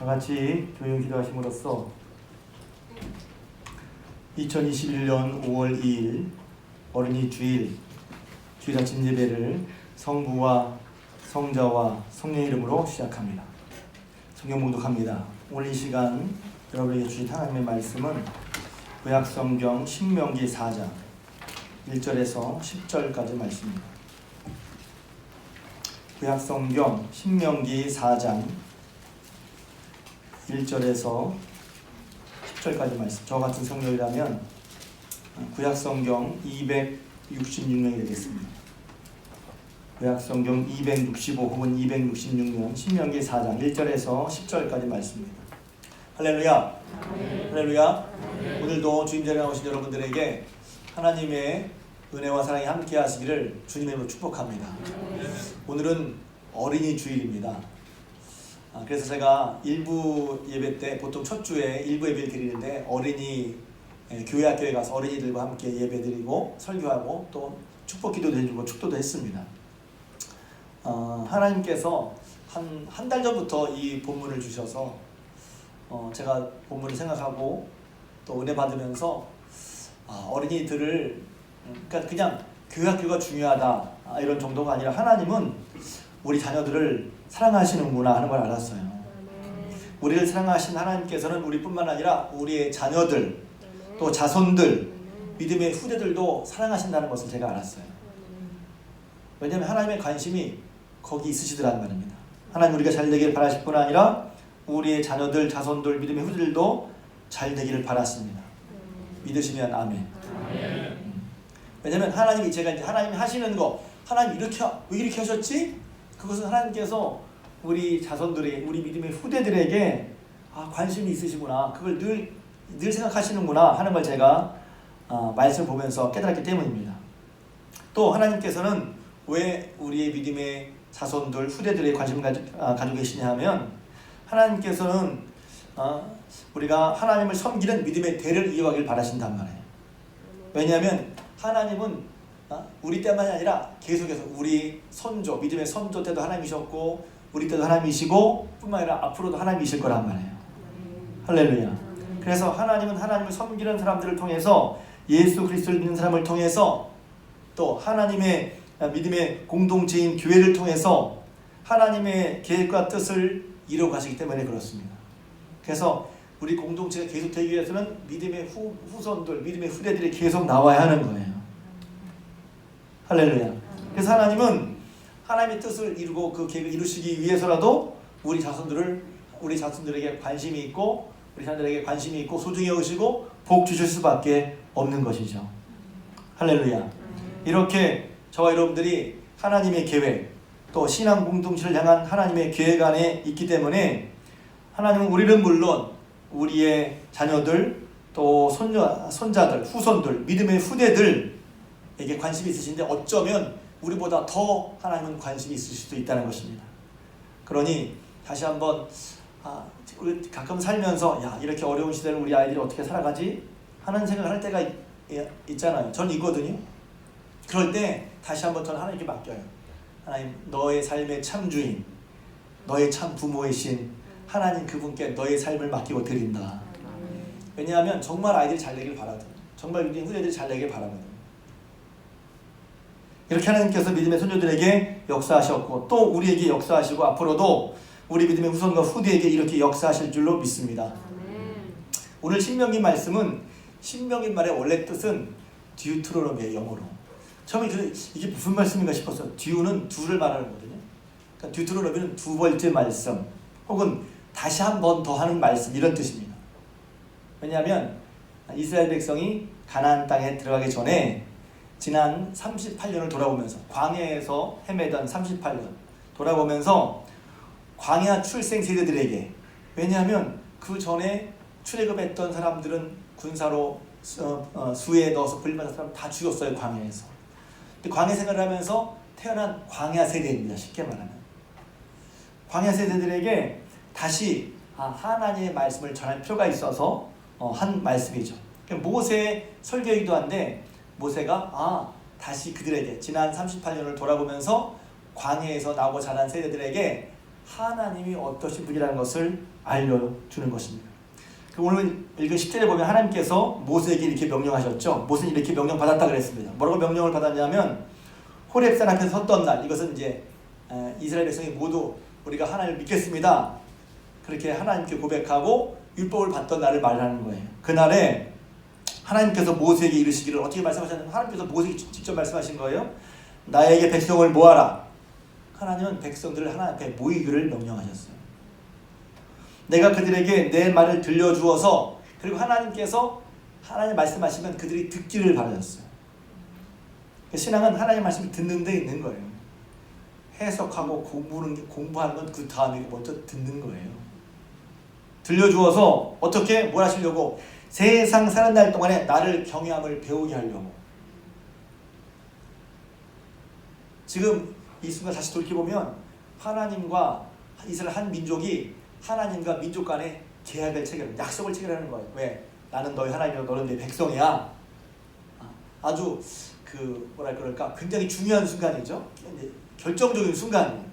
다 같이 조용히 기도하심으로써 2021년 5월 2일 어린이 주일 아침 예배를 성부와 성자와 성령의 이름으로 시작합니다. 성경 봉독합니다. 오늘 이 시간 여러분에게 주신 하나님의 말씀은 구약성경 신명기 4장 1절에서 10절까지 말씀입니다. 구약성경 신명기 4장 1절에서 10절까지 말씀. 저 같은 성경이라면 구약성경 266명이 되겠습니다. 구약성경 265 혹은 266년 신명기 4장 1절에서 10절까지 말씀입니다. 할렐루야. 할렐루야. 오늘도 주님 자리에 나오신 여러분들에게 하나님의 은혜와 사랑이 함께 하시기를 주님의 이름으로 축복합니다. 오늘은 어린이 주일입니다. 그래서 제가 일부 예배 때 보통 첫 주에 일부 예배를 드리는데 어린이 교회 학교에 가서 어린이들과 함께 예배 드리고 설교하고 또 축복 기도도 해주고 축도도 했습니다. 하나님께서 한 달 전부터 이 본문을 주셔서 제가 본문을 생각하고 또 은혜 받으면서 어린이들을 그냥 교회 학교가 중요하다 이런 정도가 아니라 하나님은 우리 자녀들을 사랑하시는구나 하는 걸 알았어요. 우리를 사랑하신 하나님께서는 우리뿐만 아니라 우리의 자녀들 또 자손들 믿음의 후대들도 사랑하신다는 것을 제가 알았어요. 왜냐하면 하나님의 관심이 거기 있으시더란 말입니다. 하나님 우리가 잘 되기를 바라실 뿐 아니라 우리의 자녀들 자손들 믿음의 후대들도 잘 되기를 바랐습니다. 믿으시면 아멘. 왜냐하면 하나님이 제가 이제 하나님이 하시는 거 하나님 왜 이렇게 하셨지? 그것은 하나님께서 우리 자손들이 우리 믿음의 후대들에게 관심이 있으시구나 그걸 늘 생각하시는구나 하는 걸 제가 말씀을 보면서 깨달았기 때문입니다. 또 하나님께서는 왜 우리의 믿음의 자손들 후대들의 관심을 가지고 계시냐 하면 하나님께서는 우리가 하나님을 섬기는 믿음의 대를 이어가길 바라신단 말이에요. 왜냐하면 하나님은 우리 때만이 아니라 계속해서 우리 선조, 믿음의 선조 때도 하나님이셨고 우리 때도 하나님이시고 뿐만 아니라 앞으로도 하나님이실 거란 말이에요. 할렐루야. 그래서 하나님은 하나님을 섬기는 사람들을 통해서 예수 그리스도를 믿는 사람을 통해서 또 하나님의 믿음의 공동체인 교회를 통해서 하나님의 계획과 뜻을 이루어 가시기 때문에 그렇습니다. 그래서 우리 공동체가 계속 되기 위해서는 믿음의 후손들, 믿음의 후대들이 계속 나와야 하는 거예요. 할렐루야. 그래서 하나님은 하나님의 뜻을 이루고 그 계획을 이루시기 위해서라도 우리 자손들에게 관심이 있고 우리 자녀들에게 관심이 있고 소중히 여기시고 복 주실 수밖에 없는 것이죠. 할렐루야. 이렇게 저와 여러분들이 하나님의 계획 또 신앙 공동체를 향한 하나님의 계획 안에 있기 때문에 하나님은 우리는 물론 우리의 자녀들 또 손자들 후손들 믿음의 후대들에게 관심이 있으신데 어쩌면 우리보다 더 하나님은 관심이 있을 수도 있다는 것입니다. 그러니 다시 한번 우리 가끔 살면서 이렇게 어려운 시대를 우리 아이들이 어떻게 살아가지 하는 생각을 할 때가 있잖아요. 전 있거든요. 그럴 때 다시 한번 저는 하나님께 맡겨요. 하나님 너의 삶의 참주인 너의 참 부모이신 하나님 그분께 너의 삶을 맡기고 드린다. 왜냐하면 정말 아이들이 잘 되길 바라거든. 정말 믿음의 후대들이 잘 되길 바라거든. 이렇게 하나님께서 믿음의 손녀들에게 역사하셨고 또 우리에게 역사하시고 앞으로도 우리 믿음의 후손과 후대에게 이렇게 역사하실 줄로 믿습니다. 오늘 신명기 말씀은 신명기 말의 원래 뜻은 듀트로노미의 영어로. 처음에 이게 무슨 말씀인가 싶었어요. 듀는 두를 말하는 거거든요. 그러니까 듀트로노미는 두 번째 말씀 혹은 다시 한 번 더 하는 말씀 이런 뜻입니다. 왜냐하면 이스라엘 백성이 가나안 땅에 들어가기 전에 지난 38년을 돌아보면서 광야에서 헤매던 38년 돌아보면서 광야 출생 세대들에게 왜냐하면 그 전에 출애굽했던 사람들은 군사로 수에 넣어서 불리받은 사람 다 죽였어요. 광야에서. 근데 광야 생활을 하면서 태어난 광야 세대입니다. 쉽게 말하면 광야 세대들에게 다시 하나님의 말씀을 전할 필요가 있어서 한 말씀이죠. 모세의 설교이기도 한데 모세가 다시 그들에게 지난 38년을 돌아보면서 광야에서 나오고 자란 세대들에게 하나님이 어떠신 분이라는 것을 알려주는 것입니다. 오늘 읽은 10절에 보면 하나님께서 모세에게 이렇게 명령하셨죠. 모세는 이렇게 명령받았다 그랬습니다. 뭐라고 명령을 받았냐면 호렙산 앞에서 섰던 날, 이것은 이제 이스라엘 백성이 모두 우리가 하나님을 믿겠습니다, 그렇게 하나님께 고백하고 율법을 받던 날을 말하는 거예요. 그날에 하나님께서 모세에게 이르시기를, 어떻게 말씀하셨냐면 하나님께서 모세에게 직접 말씀하신 거예요. 나에게 백성을 모아라. 하나님은 백성들을 하나님 앞에 모이기를 명령하셨어요. 내가 그들에게 내 말을 들려주어서, 그리고 하나님께서 하나님 말씀하시면 그들이 듣기를 바라셨어요. 신앙은 하나님 말씀을 듣는 데 있는 거예요. 해석하고 공부하는 건 그 다음에 먼저 듣는 거예요. 들려주어서 어떻게 뭘 하시려고? 세상 사는 날 동안에 나를 경외함을 배우게 하려고. 지금 이 순간 다시 돌이켜보면 하나님과 이스라엘 한 민족이 하나님과 민족 간에 계약을 체결하는, 약속을 체결하는 거예요. 왜? 나는 너희 하나님이고 너는 내 백성이야. 아주 뭐랄까 굉장히 중요한 순간이죠. 결정적인 순간이에요.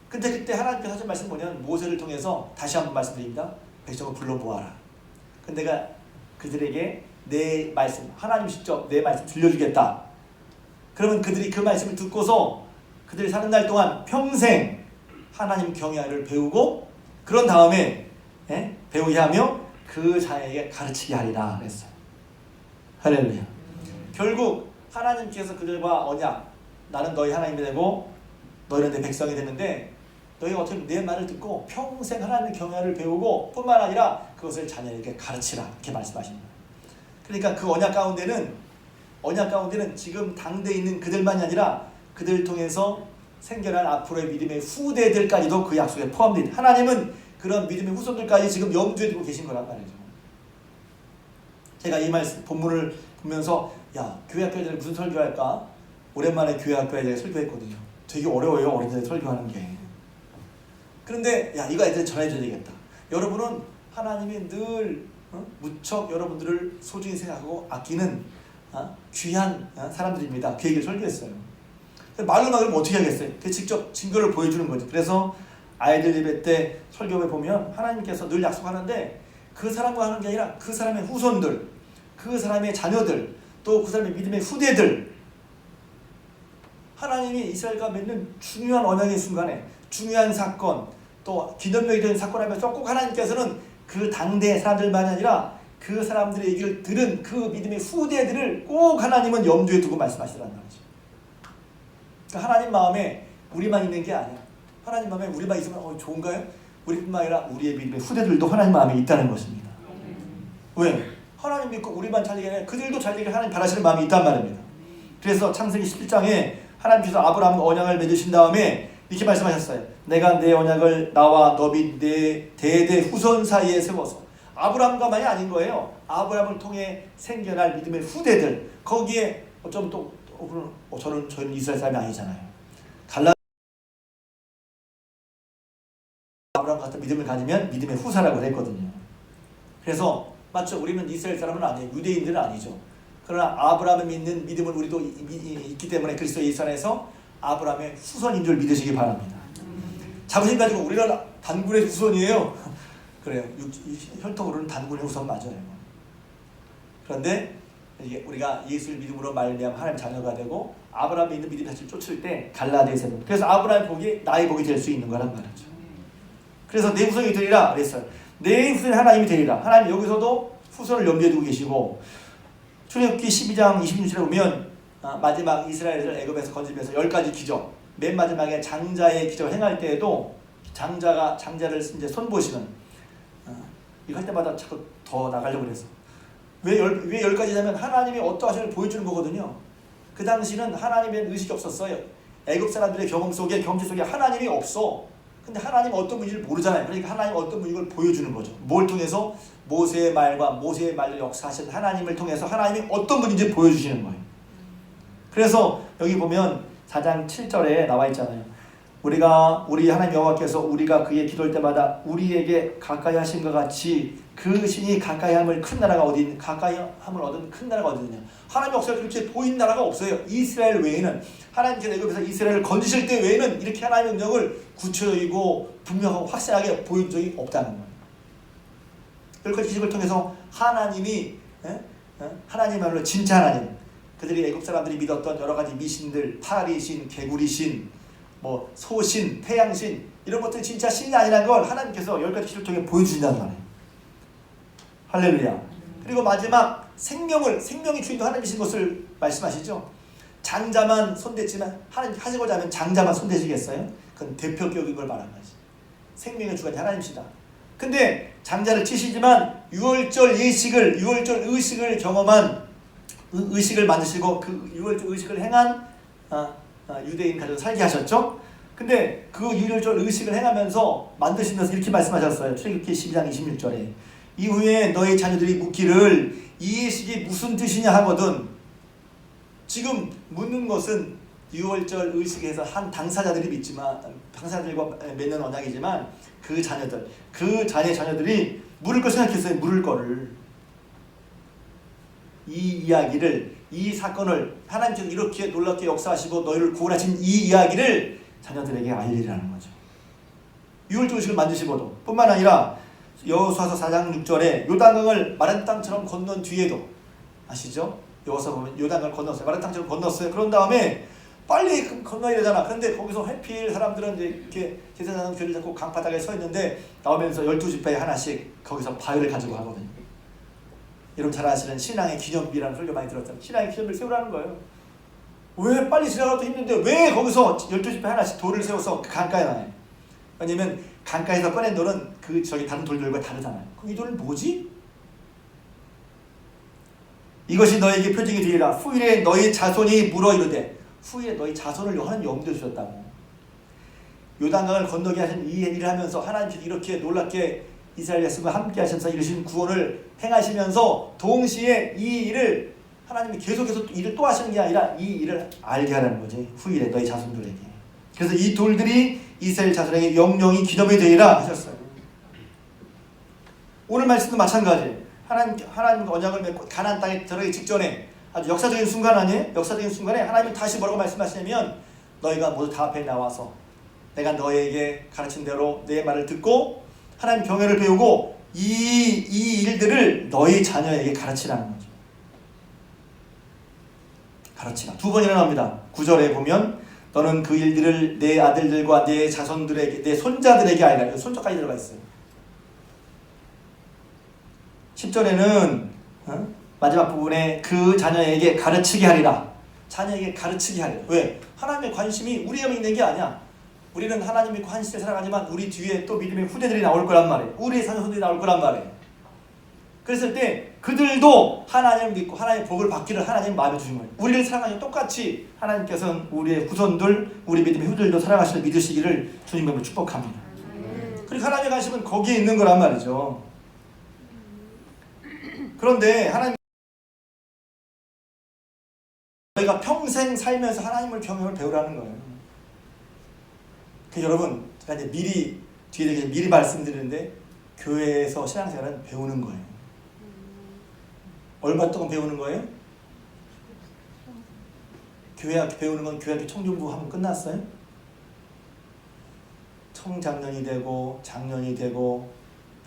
근데 그때 하나님께서 하신 말씀은 뭐냐면 모세를 통해서 다시 한번 말씀드립니다. 백성을 불러 모아라. 근데 내가 그들에게 내 말씀, 하나님 직접 내 말씀 들려주겠다. 그러면 그들이 그 말씀을 듣고서 그들이 사는 날 동안 평생 하나님 경외를 배우고, 그런 다음에 배우게 하며 그 자에게 가르치게 하리라 그랬어요. 할렐루야. 결국 하나님께서 그들과 언약, 나는 너희 하나님이 되고 너희는 내 백성이 되는데 너희가 어떻게 내 말을 듣고 평생 하나님의 경외를 배우고 뿐만 아니라 그것을 자녀에게 가르치라, 이렇게 말씀하십니다. 그러니까 그 언약 가운데는 지금 당대에 있는 그들만이 아니라 그들을 통해서 생겨난 앞으로의 믿음의 후대들까지도 그 약속에 포함되어 있다. 하나님은 그런 믿음의 후손들까지 지금 염두에 두고 계신 거란 말이죠. 제가 이 말씀 본문을 보면서 교회 학교에 대해 무슨 설교할까? 오랜만에 교회 학교에 대해 설교했거든요. 되게 어려워요, 어린이들 설교하는 게. 그런데 이거 애들 전해줘야 되겠다. 여러분은 하나님이 늘 무척 여러분들을 소중히 생각하고 아끼는 귀한 사람들입니다. 그 얘기를 설교했어요. 말로 그러면 어떻게 하겠어요? 직접 증거를 보여주는 거죠. 그래서 아이들 예배 때 설교에 보면 하나님께서 늘 약속하는데 그 사람과 하는 게 아니라 그 사람의 후손들, 그 사람의 자녀들, 또 그 사람의 믿음의 후대들, 하나님이 이스라엘과 맺는 중요한 언약의 순간에 중요한 사건, 또 기념력이 되는 사건 하면서 꼭 하나님께서는 그 당대의 사람들만이 아니라 그 사람들의 얘기를 들은 그 믿음의 후대들을 꼭 하나님은 염두에 두고 말씀하시라는 말이죠. 그러니까 하나님 마음에 우리만 있는 게 아니야. 하나님 마음에 우리만 있으면 좋은가요? 우리뿐만 아니라 우리의 믿음의 후대들도 하나님 마음에 있다는 것입니다. 왜? 하나님 믿고 우리만 잘 되게, 그들도 잘 되게 하나님 바라시는 마음이 있단 말입니다. 그래서 창세기 17장에 하나님께서 아브라함과 언약을 맺으신 다음에 이렇게 말씀하셨어요. 내가 내 언약을 나와 너 및 내 대대 후손 사이에 세워서, 아브라함과만이 아닌 거예요. 아브라함을 통해 생겨날 믿음의 후대들, 거기에 어쩌면 또 저는 이스라엘 사람이 아니잖아요. 아브라함 같은 믿음을 가지면 믿음의 후사라고 했거든요. 그래서 맞죠? 우리는 이스라엘 사람은 아니에요. 유대인들은 아니죠. 그러나 아브라함을 믿는 믿음을 우리도 있기 때문에 그리스도 예수 안에서 아브라함의 후손인 줄 믿으시기 바랍니다. 자부심 가지고 우리는 단군의 후손이에요. 그래요. 혈통으로는 단군의 후손 맞아요. 그런데 우리가 예수를 믿음으로 말미암아 하나님 자녀가 되고 아브라함이 있는 믿음 자체를 쫓을 때 갈라디아서, 그래서 아브라함의 복이 나의 복이 될 수 있는 거란 말이죠. 그래서 내 후손이 되리라 그랬어요. 내 후손이 하나님이 되리라. 하나님 여기서도 후손을 염두에 두고 계시고, 출애굽기 12장 26절에 보면 마지막 이스라엘을 애굽에서 건지면서 10가지 기적, 맨 마지막에 장자의 기적을 행할 때에도 장자를 이제 손보시는, 이거 할 때마다 자꾸 더 나가려고 그래서 왜 10가지냐면 하나님이 어떠하심을 보여주는 거거든요. 그 당시는 하나님의 의식이 없었어요. 애굽 사람들의 경험 속에 하나님이 없어. 근데 하나님 어떤 분인지를 모르잖아요. 그러니까 하나님 어떤 분인 걸 보여주는 거죠. 뭘 통해서? 모세의 말과 모세의 말로 역사하신 하나님을 통해서 하나님이 어떤 분인지 보여주시는 거예요. 그래서 여기 보면 4장 7절에 나와 있잖아요. 우리 하나님 여호와께서 우리가 그의 기도할 때마다 우리에게 가까이 하심과 같이 그 신이 가까이 함을 큰 나라가 어디 있는 가까이 함을 얻은 큰 나라가 어디 있느냐. 하나님 역사가 그렇게 보인 나라가 없어요. 이스라엘 외에는 하나님께서 애굽에서 이스라엘을 건지실 때 외에는 이렇게 하나님의 능력을 구체적이고 분명하고 확실하게 보인 적이 없다는 거예요. 그러니까 기적을 통해서 하나님이 하나님이야말로 진짜 하나님, 그들이 애굽 사람들이 믿었던 여러 가지 미신들, 파리신, 개구리신, 뭐 소신, 태양신 이런 것들이 진짜 신이 아니라는 걸 하나님께서 열 가지 기적을 통해 보여주신다는 말이에요. 할렐루야. 그리고 마지막 생명의 주인도 하나님이신 것을 말씀하시죠. 장자만 손댔지만 하나님 하시고자 하면 장자만 손대시겠어요? 그건 대표격인 걸 말하는 거지. 생명의 주가 하나님이시다. 근데 장자를 치시지만 유월절 의식을 경험한 의식을 만드시고 그 유월절 의식을 행한 유대인 가정을 살게 하셨죠. 근데 그 유월절 의식을 행하면서 만드시면서 이렇게 말씀하셨어요. 출애굽기 12장 26절에 이후에 너희 자녀들이 묻기를 이 의식이 무슨 뜻이냐 하거든. 지금 묻는 것은 유월절 의식에서 한 당사자들이 믿지만 당사자들과 맺는 언약이지만 그 자녀들이 물을 걸 생각했어요. 물을 거를 이 이야기를 이 사건을 하나님께서 이렇게 놀랍게 역사하시고 너희를 구원하신 이 이야기를 자녀들에게 알리라는 거죠. 유월절 의식을 만드시고도 뿐만 아니라 여호수아서 4장 6절에 요단강을 마른 땅처럼 건넌 뒤에도 아시죠? 여호수아 보면 요단강을 건넜어요. 마른 땅처럼 건넜어요. 그런 다음에 빨리 건너야 되잖아. 그런데 거기서 회피일 사람들은 이제 이렇게 제사장 죄를 잡고 강바닥에 서 있는데 나오면서 12지파에 하나씩 거기서 바위를 가지고 가거든요. 여러분 잘 아시는 신앙의 기념비라는 설교 많이 들었잖아요. 신앙의 기념비를 세우라는 거예요. 왜 빨리 지나가도 힘든데 왜 거기서 12지파에 하나씩 돌을 세워서 강가에 놔요? 왜냐면 강가에서 꺼낸 돌은 저기 다른 돌들과 다르잖아요. 그럼 이 돌은 뭐지? 이것이 너에게 표징이 되리라. 후일에 너희 자손이 물어 이르되, 후일에 너희 자손을 하나님 염두에 주셨다고. 요단강을 건너게 하신 이 일을 하면서 하나님께서 이렇게 놀랍게 이스라엘 백성과 함께 하시면서 이루신 구원을 행하시면서 동시에 이 일을 하나님이 계속해서 일을 또 하시는 게 아니라 이 일을 알게 하라는 거지. 후일에 너희 자손들에게. 그래서 이 돌들이 이스라엘 자손에게 영영이 기념이 되리라 하셨어요. 오늘 말씀도 마찬가지. 하나님과 언약을 맺고 가나안 땅에 들어가기 직전에 아주 역사적인 순간 아니에요? 역사적인 순간에 하나님은 다시 뭐라고 말씀하시냐면 너희가 모두 다 앞에 나와서 내가 너희에게 가르친 대로 내 말을 듣고 하나님 경외를 배우고 이 일들을 너희 자녀에게 가르치라는 거죠. 가르치라. 두 번이나 나옵니다. 9절에 보면 너는 그 일들을 내 아들들과 내 자손들에게 내 손자들에게 알리라. 손자까지 들어가 있어요. 10절에는 마지막 부분에 그 자녀에게 가르치게 하리라. 자녀에게 가르치게 하리라. 왜? 하나님의 관심이 우리가 믿는 게 아니야. 우리는 하나님 믿고 한 시대에 살아가지만 우리 뒤에 또 믿음의 후대들이 나올 거란 말이에요. 우리의 자녀들이 나올 거란 말이에요. 그랬을 때 그들도 하나님을 믿고 하나님의 복을 받기를 하나님 마음에 주신 거예요. 우리를 사랑하니 똑같이 하나님께서는 우리의 후손들, 우리 믿음의 후들도 살아가시를 믿으시기를 주님으로 축복합니다. 그리고 하나님의 관심은 거기에 있는 거란 말이죠. 그런데 하나님 저희가 평생 살면서 하나님을 경영을 배우라는 거예요. 여러분 제가 이제 미리 말씀드리는데 교회에서 신앙생활은 배우는 거예요. 얼마 동안 배우는 거예요? 교회학교 배우는 건 교회학교 청중부 하면 끝났어요? 청장년이 되고 장년이 되고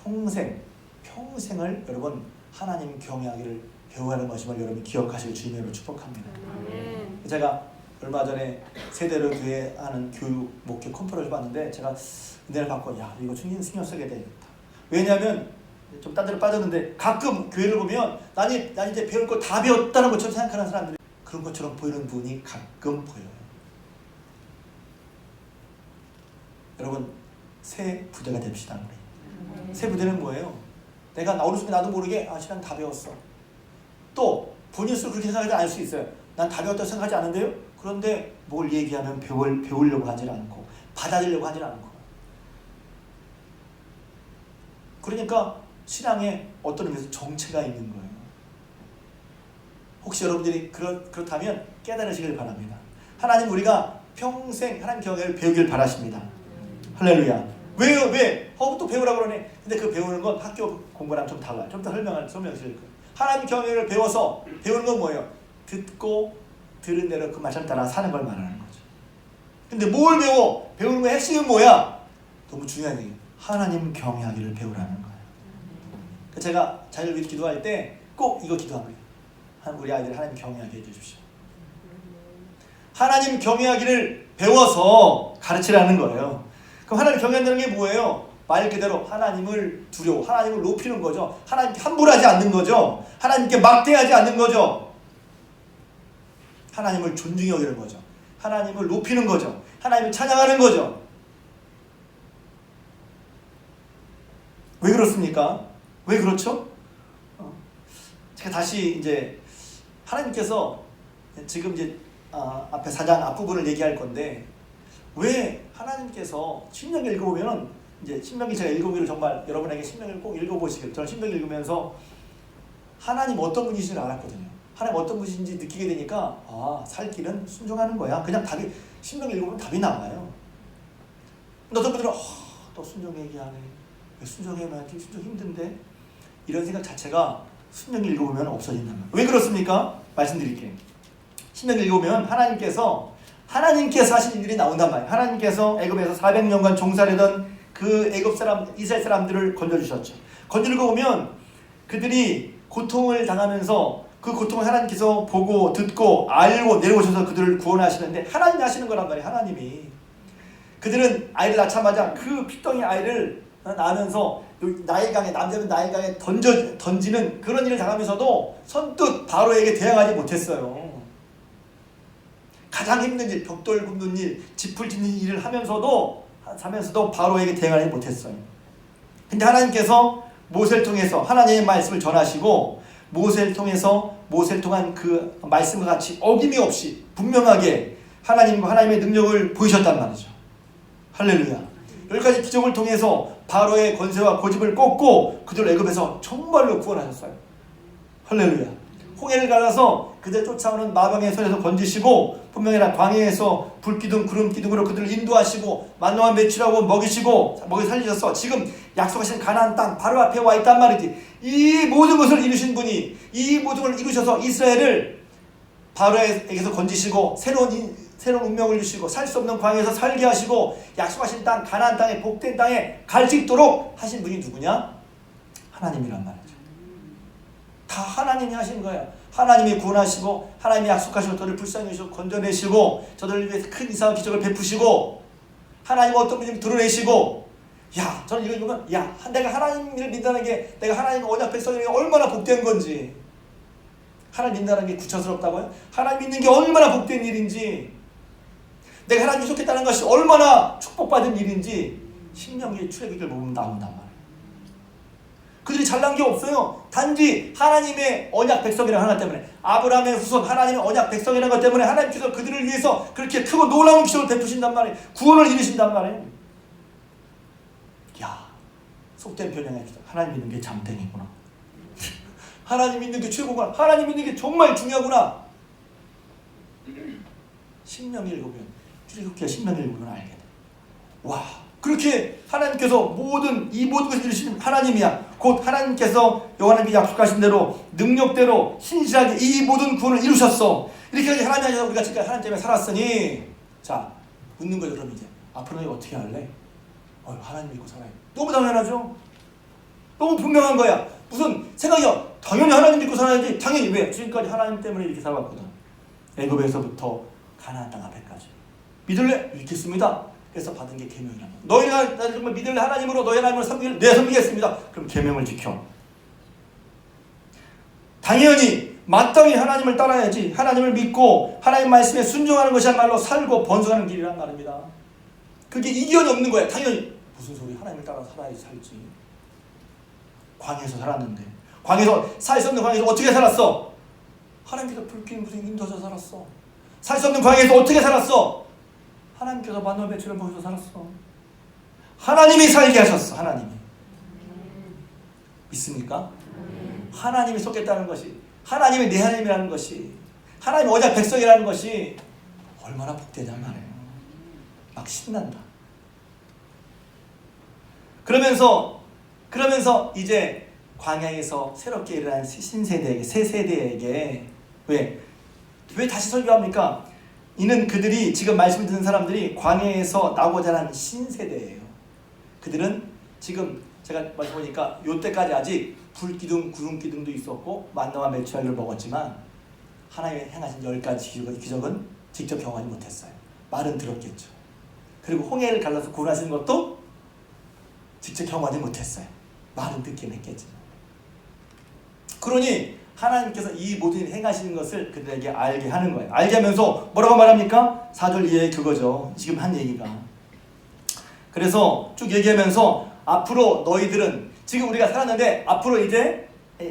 평생을 여러분 하나님 경외하기를 배워가는 것임을 여러분이 기억하시길 주님으로 축복합니다. 제가 얼마 전에 세대로 교회하는 교육 목회 컨퍼런스를 봤는데 제가 은혜를 받고 이거 신경 쓰게 되겠다. 왜냐하면 좀 딴 데로 빠졌는데 가끔 교회를 보면 난 이제 배울 거 다 배웠다는 것처럼 생각하는 사람들이 그런 것처럼 보이는 분이 가끔 보여요. 여러분 새 부대가 됩시다. 새 부대는 뭐예요? 내가 어느 순간 나도 모르게 신앙 다 배웠어. 또 본인 스스로 그렇게 생각하지 않을 수 있어요. 난 다 배웠다고 생각하지 않은데요. 그런데 뭘 얘기하면 배우려고 하지 않고 받아들이려고 하지 않고 그러니까 신앙에 어떤 의미에서 정체가 있는 거예요. 혹시 여러분들이 그렇다면 깨달으시길 바랍니다. 하나님 우리가 평생 하나님 경외를 배우길 바라십니다. 할렐루야. 왜요? 왜? 또 배우라고 그러네. 근데 그 배우는 건 학교 공부랑 좀 달라요. 좀 더 설명드릴 거예요. 하나님 경외를 배워서 배우는 건 뭐예요? 듣고 들은 대로 그 말씀 따라 사는 걸 말하는 거죠. 근데 뭘 배워? 배우는 거 핵심은 뭐야? 너무 중요한 얘기예요. 하나님 경외하기를 배우라는 거예요. 제가 자녀를 위해 기도할 때 꼭 이거 기도합니다. 우리 아이들 하나님 경외하게 해주십시오. 하나님 경외하기를 배워서 가르치라는 거예요. 그럼 하나님 경외한다는 게 뭐예요? 말 그대로 하나님을 두려워, 하나님을 높이는 거죠. 하나님께 함부로하지 않는 거죠. 하나님께 막대하지 않는 거죠. 하나님을 존중히 여기는 거죠. 하나님을 높이는 거죠. 하나님을 찬양하는 거죠. 왜 그렇습니까? 왜 그렇죠? 제가 다시 이제 하나님께서 지금 이제 앞에 4장 앞부분을 얘기할 건데, 왜 하나님께서 신명기 읽어보면은 이제 신명기 제가 읽어보기를 정말 여러분에게 신명기를 꼭 읽어보시길, 저는 신명기 읽으면서 하나님 어떤 분이신지 알았거든요. 하나님 어떤 분이신지 느끼게 되니까 살 길은 순종하는 거야. 그냥 답이, 신명기 읽어보면 답이 나와요. 근데 어떤 분들은 또 순종 얘기하네. 왜 순종해야지? 순종 힘든데? 이런 생각 자체가 신명기 읽어보면 없어진단 말이에요. 왜 그렇습니까? 말씀드릴게요. 신명기 읽어보면 하나님께서 하신 일들이 나온단 말이에요. 하나님께서 애굽에서 400년간 종살이던 그 애굽 사람, 이스라엘 사람들을 건져주셨죠. 건져주고 보면 그들이 고통을 당하면서 그 고통을 하나님께서 보고 듣고 알고 내려오셔서 그들을 구원하시는데, 하나님이 하시는 거란 말이에요. 하나님이. 그들은 아이를 낳자마자 그 피덩이 아이를 낳으면서 나일강에, 남자는 나일강에 던지는 그런 일을 당하면서도 선뜻 바로에게 대항하지 못했어요. 가장 힘든 일, 벽돌 굽는 일, 짚을 짓는 일을 하면서도 바로에게 대항하지 못했어요. 근데 하나님께서 모세를 통해서 하나님의 말씀을 전하시고, 모세를 통한 그 말씀과 같이 어김이 없이 분명하게 하나님과 하나님의 능력을 보이셨단 말이죠. 할렐루야. 여기까지 기적을 통해서 바로의 권세와 고집을 꺾고 그들을 애굽에서 정말로 구원하셨어요. 할렐루야. 홍해를 갈라서 그들 쫓아오는 마병의 손에서 건지시고, 분명히나 광야에서 불기둥 구름기둥으로 그들을 인도하시고 만나와 매출하고 먹이 살리셔서 지금 약속하신 가나안 땅 바로 앞에 와 있단 말이지. 이 모든 것을 이루신 분이, 이 모든 걸 이루셔서 이스라엘을 바로에게서 건지시고 새로운 운명을 주시고 살 수 없는 광야에서 살게 하시고 약속하신 땅 가나안 땅에, 복된 땅에 갈 수 있도록 하신 분이 누구냐? 하나님이란 말이죠. 다 하나님이 하신 거예요. 하나님이 구원하시고 하나님이 약속하시고 저를 불쌍히 여기시고 건져내시고 저들을 위해서 큰 이상한 기적을 베푸시고, 하나님 어떤 분인지 드러내시고, 저는 이거 읽으면 내가 하나님을 믿는다는 게, 내가 하나님 언약 백성에게 얼마나 복된 건지, 하나님 믿는다는 게 구차스럽다고요? 하나님 믿는 게 얼마나 복된 일인지, 내가 하나님이 좋겠다는 것이 얼마나 축복받은 일인지 신명기 출애굽기를 보면 나온단 말이에요. 그들이 잘난 게 없어요. 단지 하나님의 언약 백성이라는 하나 때문에, 아브라함의 후손 하나님의 언약 백성이라는 것 때문에 하나님께서 그들을 위해서 그렇게 크고 놀라운 기적을 베푸신단 말이에요. 구원을 이루신단 말이에요. 속된 변형의 기적. 하나님 믿는 게 잠땡이구나. 하나님 믿는 게 최고구나. 하나님 믿는 게 정말 중요하구나. 신명기 읽으면, 출애굽기와 신명기 읽으면 알게 돼. 그렇게 하나님께서 이 모든 것을 이루신 하나님이야. 곧 하나님께서 요한에게 약속하신 대로 능력대로 신실하게 이 모든 구원을 이루셨어. 이렇게 하나님 안에서 우리가 지금까지 하나님 때문에 살았으니, 묻는 거죠. 그럼 이제 앞으로는 어떻게 할래? 하나님 믿고 살아야 돼. 너무 당연하죠. 너무 분명한 거야. 무슨 생각이야. 당연히 하나님 믿고 살아야지. 당연히. 왜? 지금까지 하나님 때문에 이렇게 살아왔거든. 애굽에서부터 가나안 땅 앞에까지. 믿을래? 믿겠습니다. 그래서 받은 게 계명이란 말이야. 너희가 나를 정말 믿을래? 하나님으로 너희 하나님을 섬기를 내 섬기겠습니다. 그럼 계명을 지켜. 당연히 마땅히 하나님을 따라야지. 하나님을 믿고 하나님 말씀에 순종하는 것이야말로 살고 번성하는 길이란 말입니다. 그게 이견이 없는 거야. 당연히. 무슨 소리? 하나님을 따라 살아야지 살지. 광야에서 살았는데, 광야에서 살 수 없는 광야에서 어떻게 살았어? 하나님께서 불길 무슨 인도하셔서 살았어. 살 수 없는 광야에서 어떻게 살았어? 하나님께서 만나와 매출을 보여서 살았어. 하나님이 살게 하셨어. 하나님이. 믿습니까? 하나님이 속겠다는 것이, 하나님이 내 하나님이라는 것이, 하나님 언약 백성이라는 것이 얼마나 복되냔 말이에요. 막 신난다. 그러면서 이제 광야에서 새롭게 일어난 신세대에게, 새 세대에게 왜 다시 설교합니까? 이는 그들이 지금 말씀 듣는 사람들이 광야에서 나오고자 하는 신세대예요. 그들은 지금 제가 말씀보니까 요때까지 아직 불기둥, 구름기둥도 있었고 만나와 메추라기를 먹었지만 하나님의 행하신 10가지 기적은 직접 경험하지 못했어요. 말은 들었겠죠. 그리고 홍해를 갈라서 구원하시는 것도 직접 경험하지 못했어요. 말은 듣긴 했겠지만. 그러니 하나님께서 이 모든 일 행하시는 것을 그들에게 알게 하는 거예요. 알게 하면서 뭐라고 말합니까? 4절 이하에 그거죠. 지금 한 얘기가. 그래서 쭉 얘기하면서 앞으로 너희들은 지금 우리가 살았는데 앞으로 이제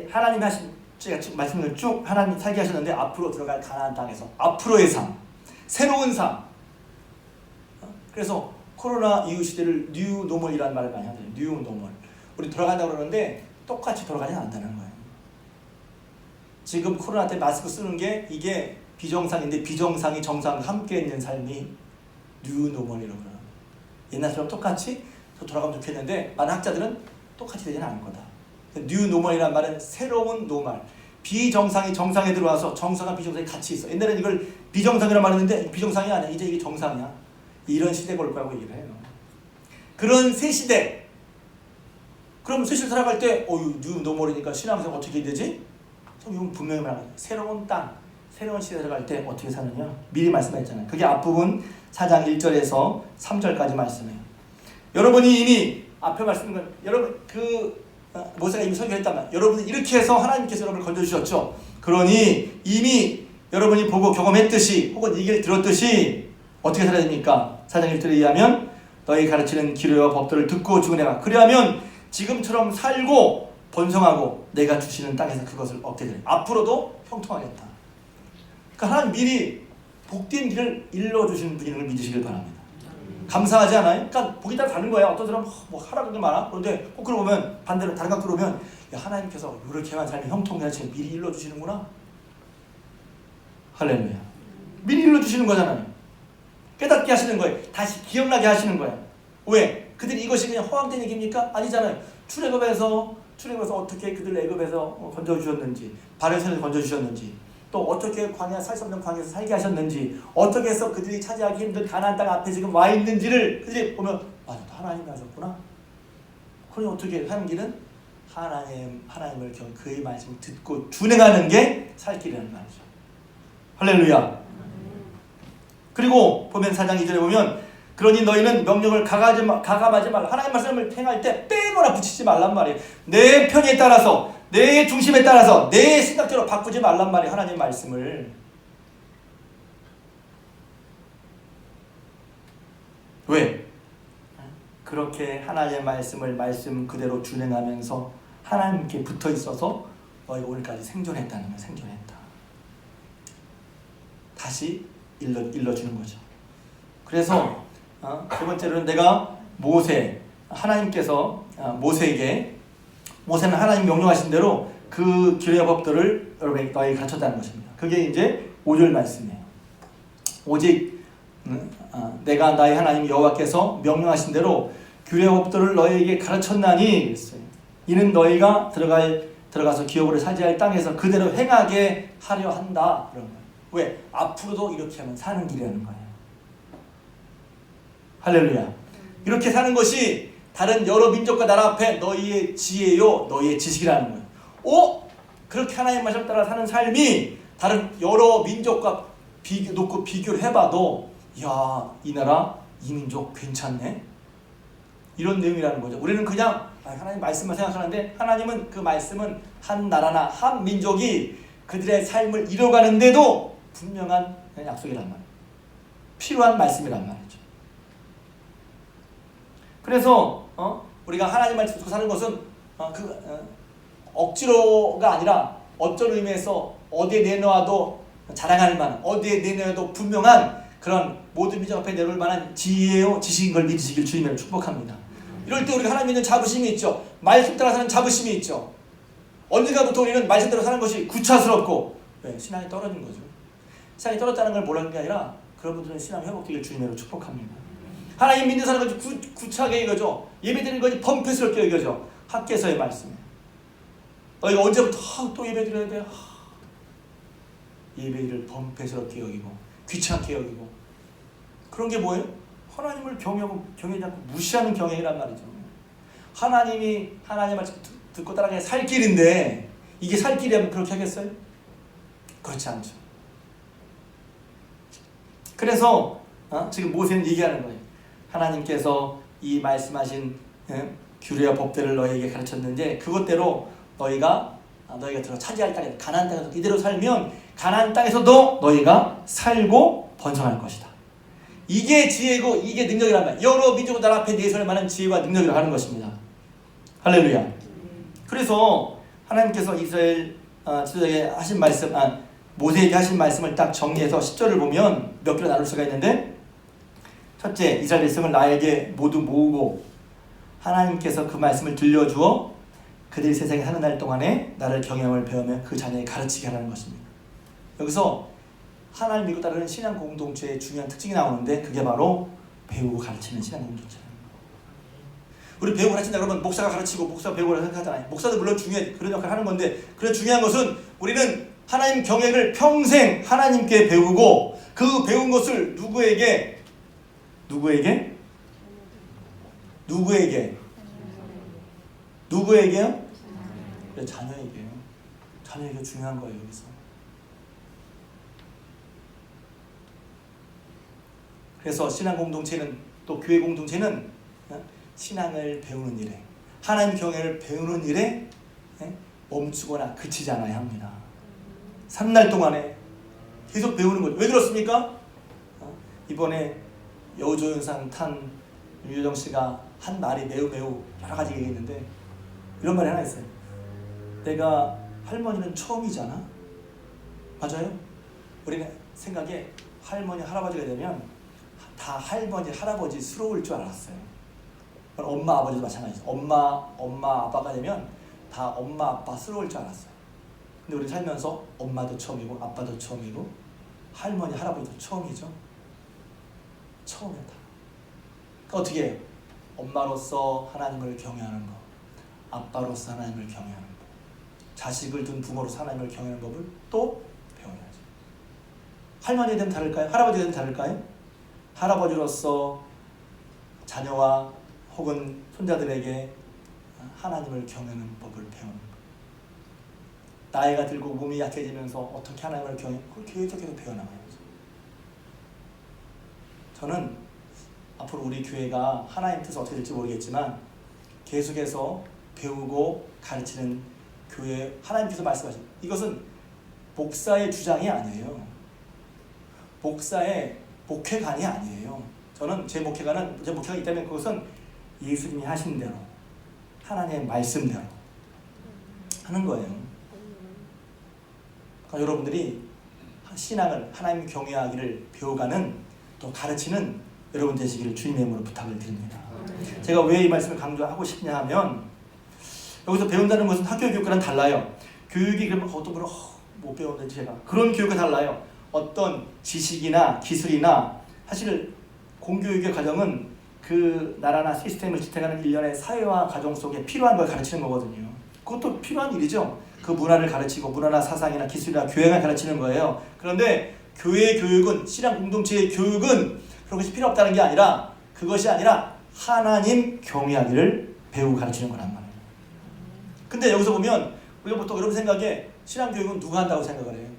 하나님 하신 제가 말씀을 쭉 하나님 살게 하셨는데 앞으로 들어갈 가나안 땅에서 앞으로의 삶, 새로운 삶. 그래서 코로나 이후 시대를 뉴 노멀이라는 말을 많이 하잖아요. 뉴 노멀. 우리 돌아간다고 그러는데 똑같이 돌아가지 않는다는 거예요. 지금 코로나 때 마스크 쓰는 게 이게 비정상인데 비정상이 정상 함께 있는 삶이 뉴 노멀이라고 그래요. 옛날처럼 똑같이 돌아가면 좋겠는데 많은 학자들은 똑같이 되지는 않을 거다. 뉴 노멀이라는 말은 새로운 노멀. 비정상이 정상에 들어와서 정상과 비정상이 같이 있어. 옛날에는 이걸 비정상이라고 말했는데 비정상이 아니야. 이제 이게 정상이야. 이런 시대가 올 거라고 얘기를 해요. 그런 새 시대. 그럼 새 시대 살아갈 때 뉴 노멀이니까 신앙생활 어떻게 되지? 성경은 분명히 말합니다. 새로운 땅, 새로운 시대에 들어갈 때 어떻게 사느냐? 미리 말씀했잖아요. 그게 앞부분 4장 1절에서 3절까지 말씀해요. 여러분이 이미 앞에 말씀인 건 여러분 모세가 이미 설교했다면 여러분이 이렇게 해서 하나님께서 여러분을 건져주셨죠. 그러니 이미 여러분이 보고 경험했듯이 혹은 얘기를 들었듯이 어떻게 살아야 됩니까? 4장 1절에 의하면 너희 가르치는 기류와 법도를 듣고 주문해라. 그리하면 지금처럼 살고 번성하고 내가 주시는 땅에서 그것을 얻게 되리. 앞으로도 형통하겠다. 그러니까 하나님 미리 복된 길을 일러주시는 분인 걸 믿으시길 바랍니다. 감사하지 않아요? 그러니까 복이 따라 다른 거예요. 어떤 사람은 하라는 게 많아. 그런데 거꾸로 보면 반대로 다른 각도로 보면 야, 하나님께서 이렇게만 살면 형통하지 미리 일러주시는구나. 할렐루야. 미리 일러주시는 거잖아요. 깨닫게 하시는 거예요. 다시 기억나게 하시는 거예요. 왜? 그들이 이것이 그냥 허황된 얘기입니까? 아니잖아요. 출애굽에서 어떻게 그들을 애굽에서 건져주셨는지, 바벨론에서 건져주셨는지, 또 어떻게 광야 살 수 없는 광야에서 살게 하셨는지, 어떻게 해서 그들이 차지하기 힘든 가나안 땅 앞에 지금 와 있는지를 그들이 보면 맞아, 하나님이 하셨구나. 그러니 어떻게 하는 길은 하나님을 그의 말씀을 듣고 준행하는 게 살 길이라는 말이죠. 할렐루야. 그리고 보면 4장 2절에 보면 그러니 너희는 명령을 가감하지 말라. 하나님 말씀을 행할 때 빼거나 붙이지 말란 말이에요. 내 편에 따라서 내 중심에 따라서 내 생각대로 바꾸지 말란 말이에요. 하나님 말씀을. 왜? 그렇게 하나님의 말씀을 말씀 그대로 준행하면서 하나님께 붙어 있어서 너희가 오늘까지 생존했다는 거예요. 생존했다. 다시 일러주는 거죠. 그래서 두 번째로는 내가 하나님께서 모세는 하나님 명령하신 대로 그 규례 법들을 여러분에게 너희에게 가르쳤다는 것입니다. 그게 이제 5절 말씀이에요. 오직 내가 나의 하나님 여호와께서 명령하신 대로 규례 법들을 너희에게 가르쳤나니 그랬어요. 이는 너희가 들어가서 기업으로 차지할 땅에서 그대로 행하게 하려 한다. 그런 거예요. 왜? 앞으로도 이렇게 하면 사는 길이라는 거예요. 할렐루야. 이렇게 사는 것이 다른 여러 민족과 나라 앞에 너희의 지혜요 너희의 지식이라는 거예요. 그렇게 하나님 말씀 따라 사는 삶이 다른 여러 민족과 놓고 비교를 해봐도 야, 이 나라 이 민족 괜찮네. 이런 내용이라는 거죠. 우리는 그냥 하나님 말씀만 생각하는데 하나님은 그 말씀은 한 나라나 한 민족이 그들의 삶을 이뤄가는데도 분명한 약속이란 말이에요. 필요한 말씀이란 말이죠. 그래서 우리가 하나님 말씀 듣고 사는 것은 억지로가 아니라 어떤 의미에서 어디에 내놓아도 자랑할 만한, 어디에 내놓아도 분명한 그런 모든 민족 앞에 내놓을 만한 지혜요 지식인 걸 믿으시길 주님으로 축복합니다. 이럴 때 우리가 하나님 믿는 자부심이 있죠. 말씀 따라 사는 자부심이 있죠. 언젠가부터 우리는 말씀 따라 사는 것이 구차스럽고 신앙이 떨어진 거죠. 신앙이 떨어졌다는 걸 모르는 게 아니라 그런 분들은 신앙이 회복되길 주님으로 축복합니다. 하나님 믿는 사람은 구차하게 여겨져. 예배드리는 것이 범패스럽게 여겨져. 학개서의 말씀이에요. 너희가 언제부터 또 예배드려야 돼? 예배를 범패스럽게 여기고 귀찮게 여기고. 그런 게 뭐예요? 하나님을 경외하지 않고 무시하는 경외란 말이죠. 하나님의 말씀 듣고 따라가야 살 길인데 이게 살 길이라면 그렇게 하겠어요? 그렇지 않죠. 그래서 지금 모세는 얘기하는 거예요. 하나님께서 이 말씀하신 규례와 법대를 너희에게 가르쳤는데 그것대로 너희가 들어 차지할 땅에 가나안 땅에서 이대로 살면 가나안 땅에서도 너희가 살고 번성할 것이다. 이게 지혜고 이게 능력이란 말이에요. 여러 민족의 나라 앞에 내설 만한 지혜와 능력이라고 하는 것입니다. 할렐루야. 그래서 하나님께서 이스라엘 지도자에게 하신 말씀, 모세에게 하신 말씀을 딱 정리해서 10절을 보면 몇 개로 나눌 수가 있는데, 첫째, 이스라엘 백성을 나에게 모두 모으고 하나님께서 그 말씀을 들려주어 그들이 세상에 사는 날 동안에 나를 경영을 배우며 그 자녀에 가르치게 하라는 것입니다. 여기서 하나님 믿고 따르는 신앙 공동체의 중요한 특징이 나오는데 그게 바로 배우고 가르치는 신앙 공동체예요. 우리 배우고 가르친다 그러면 목사가 가르치고 목사가 배우고 생각하잖아요. 목사도 물론 중요해, 그런 역할을 하는 건데, 그래 중요한 것은 우리는 하나님 경외를 평생 하나님께 배우고 그 배운 것을 누구에게요? 네, 자녀에게요. 자녀에게 중요한 거예요. 여기서. 그래서 신앙 공동체는, 또 교회 공동체는 신앙을 배우는 일에, 하나님 경외를 배우는 일에 멈추거나 그치지 않아야 합니다. 3날 동안에 계속 배우는 거죠. 왜 그렇습니까? 이번에 여우조연상 탄 유정 씨가 한 말이 매우 여러 가지 얘기했는데 이런 말이 하나 있어요. 내가 할머니는 처음이잖아. 맞아요? 우리는 생각에 할머니 할아버지가 되면 다 할머니 할아버지스러울 줄 알았어요. 엄마 아버지도 마찬가지죠. 엄마 아빠가 되면 다 엄마 아빠스러울 줄 알았어요. 근데 우리 살면서 엄마도 처음이고 아빠도 처음이고 할머니 할아버지도 처음이죠. 처음이다. 그러니까 어떻게 해요? 엄마로서 하나님을 경외하는 것, 아빠로서 하나님을 경외하는 것, 자식을 둔 부모로서 하나님을 경외하는 법을 또 배워야죠. 할머니 되면 다를까요? 할아버지 되면 다를까요? 할아버지로서 자녀와 혹은 손자들에게 하나님을 경외하는 법을 배우는 것. 나이가 들고 몸이 약해지면서 어떻게 하나님을 그걸 계속해서 배워나가야죠. 저는 앞으로 우리 교회가 하나님 뜻은 어떻게 될지 모르겠지만 계속해서 배우고 가르치는 교회, 하나님께서 말씀하신 이것은 목사의 주장이 아니에요. 목사의 목회관이 아니에요. 저는 제 목회가 있다면 그것은 예수님이 하신 대로 하나님의 말씀대로 하는 거예요. 그러니까 여러분들이 신앙을 하나님 경외하기를 배워가는 또 가르치는 여러분 되시기를 주님의 이름으로 부탁을 드립니다. 제가 왜 이 말씀을 강조하고 싶냐 하면 여기서 배운다는 것은 학교 교육과는 달라요. 교육이 그러면 어떤 분은 못 배웠는데 제가 그런 교육과 달라요. 어떤 지식이나 기술이나 사실 공교육의 과정은 그 나라나 시스템을 지탱하는 일련의 사회와 가정 속에 필요한 걸 가르치는 거거든요. 그것도 필요한 일이죠. 그 문화를 가르치고 문화나 사상이나 기술이나 교양을 가르치는 거예요. 그런데 교회 교육은, 신앙 공동체의 교육은 그런 것이 필요 없다는 게 아니라, 그것이 아니라 하나님 경외하기를 배우고 가르치는 거란 말이에요. 근데 여기서 보면 우리가 보통 여러분 생각에 신앙 교육은 누가 한다고 생각을 해요?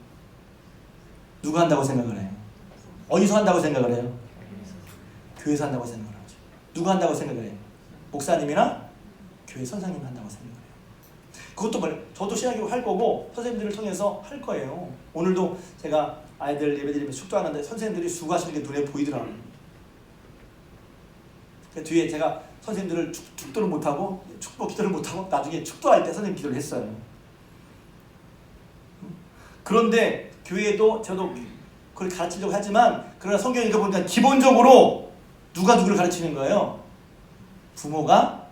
누가 한다고 생각을 해요? 어디서 한다고 생각을 해요? 교회에서 한다고 생각을 하죠. 누가 한다고 생각을 해요? 목사님이나 교회 선생님이 한다고 생각을 해요. 그것도 저도 신앙교육 할 거고 선생님들을 통해서 할 거예요. 오늘도 제가 아이들 예배드리면서 축도하는데 선생님들이 수고하시는 게 눈에 보이더라고요. 그 뒤에 제가 선생님들을 축도를 못하고 축복 기도를 못하고 나중에 축도할 때 선생님 기도를 했어요. 그런데 교회도 저도 그걸 가르치려고 하지만, 그러나 성경 읽어보니까 기본적으로 누가 누구를 가르치는 거예요? 부모가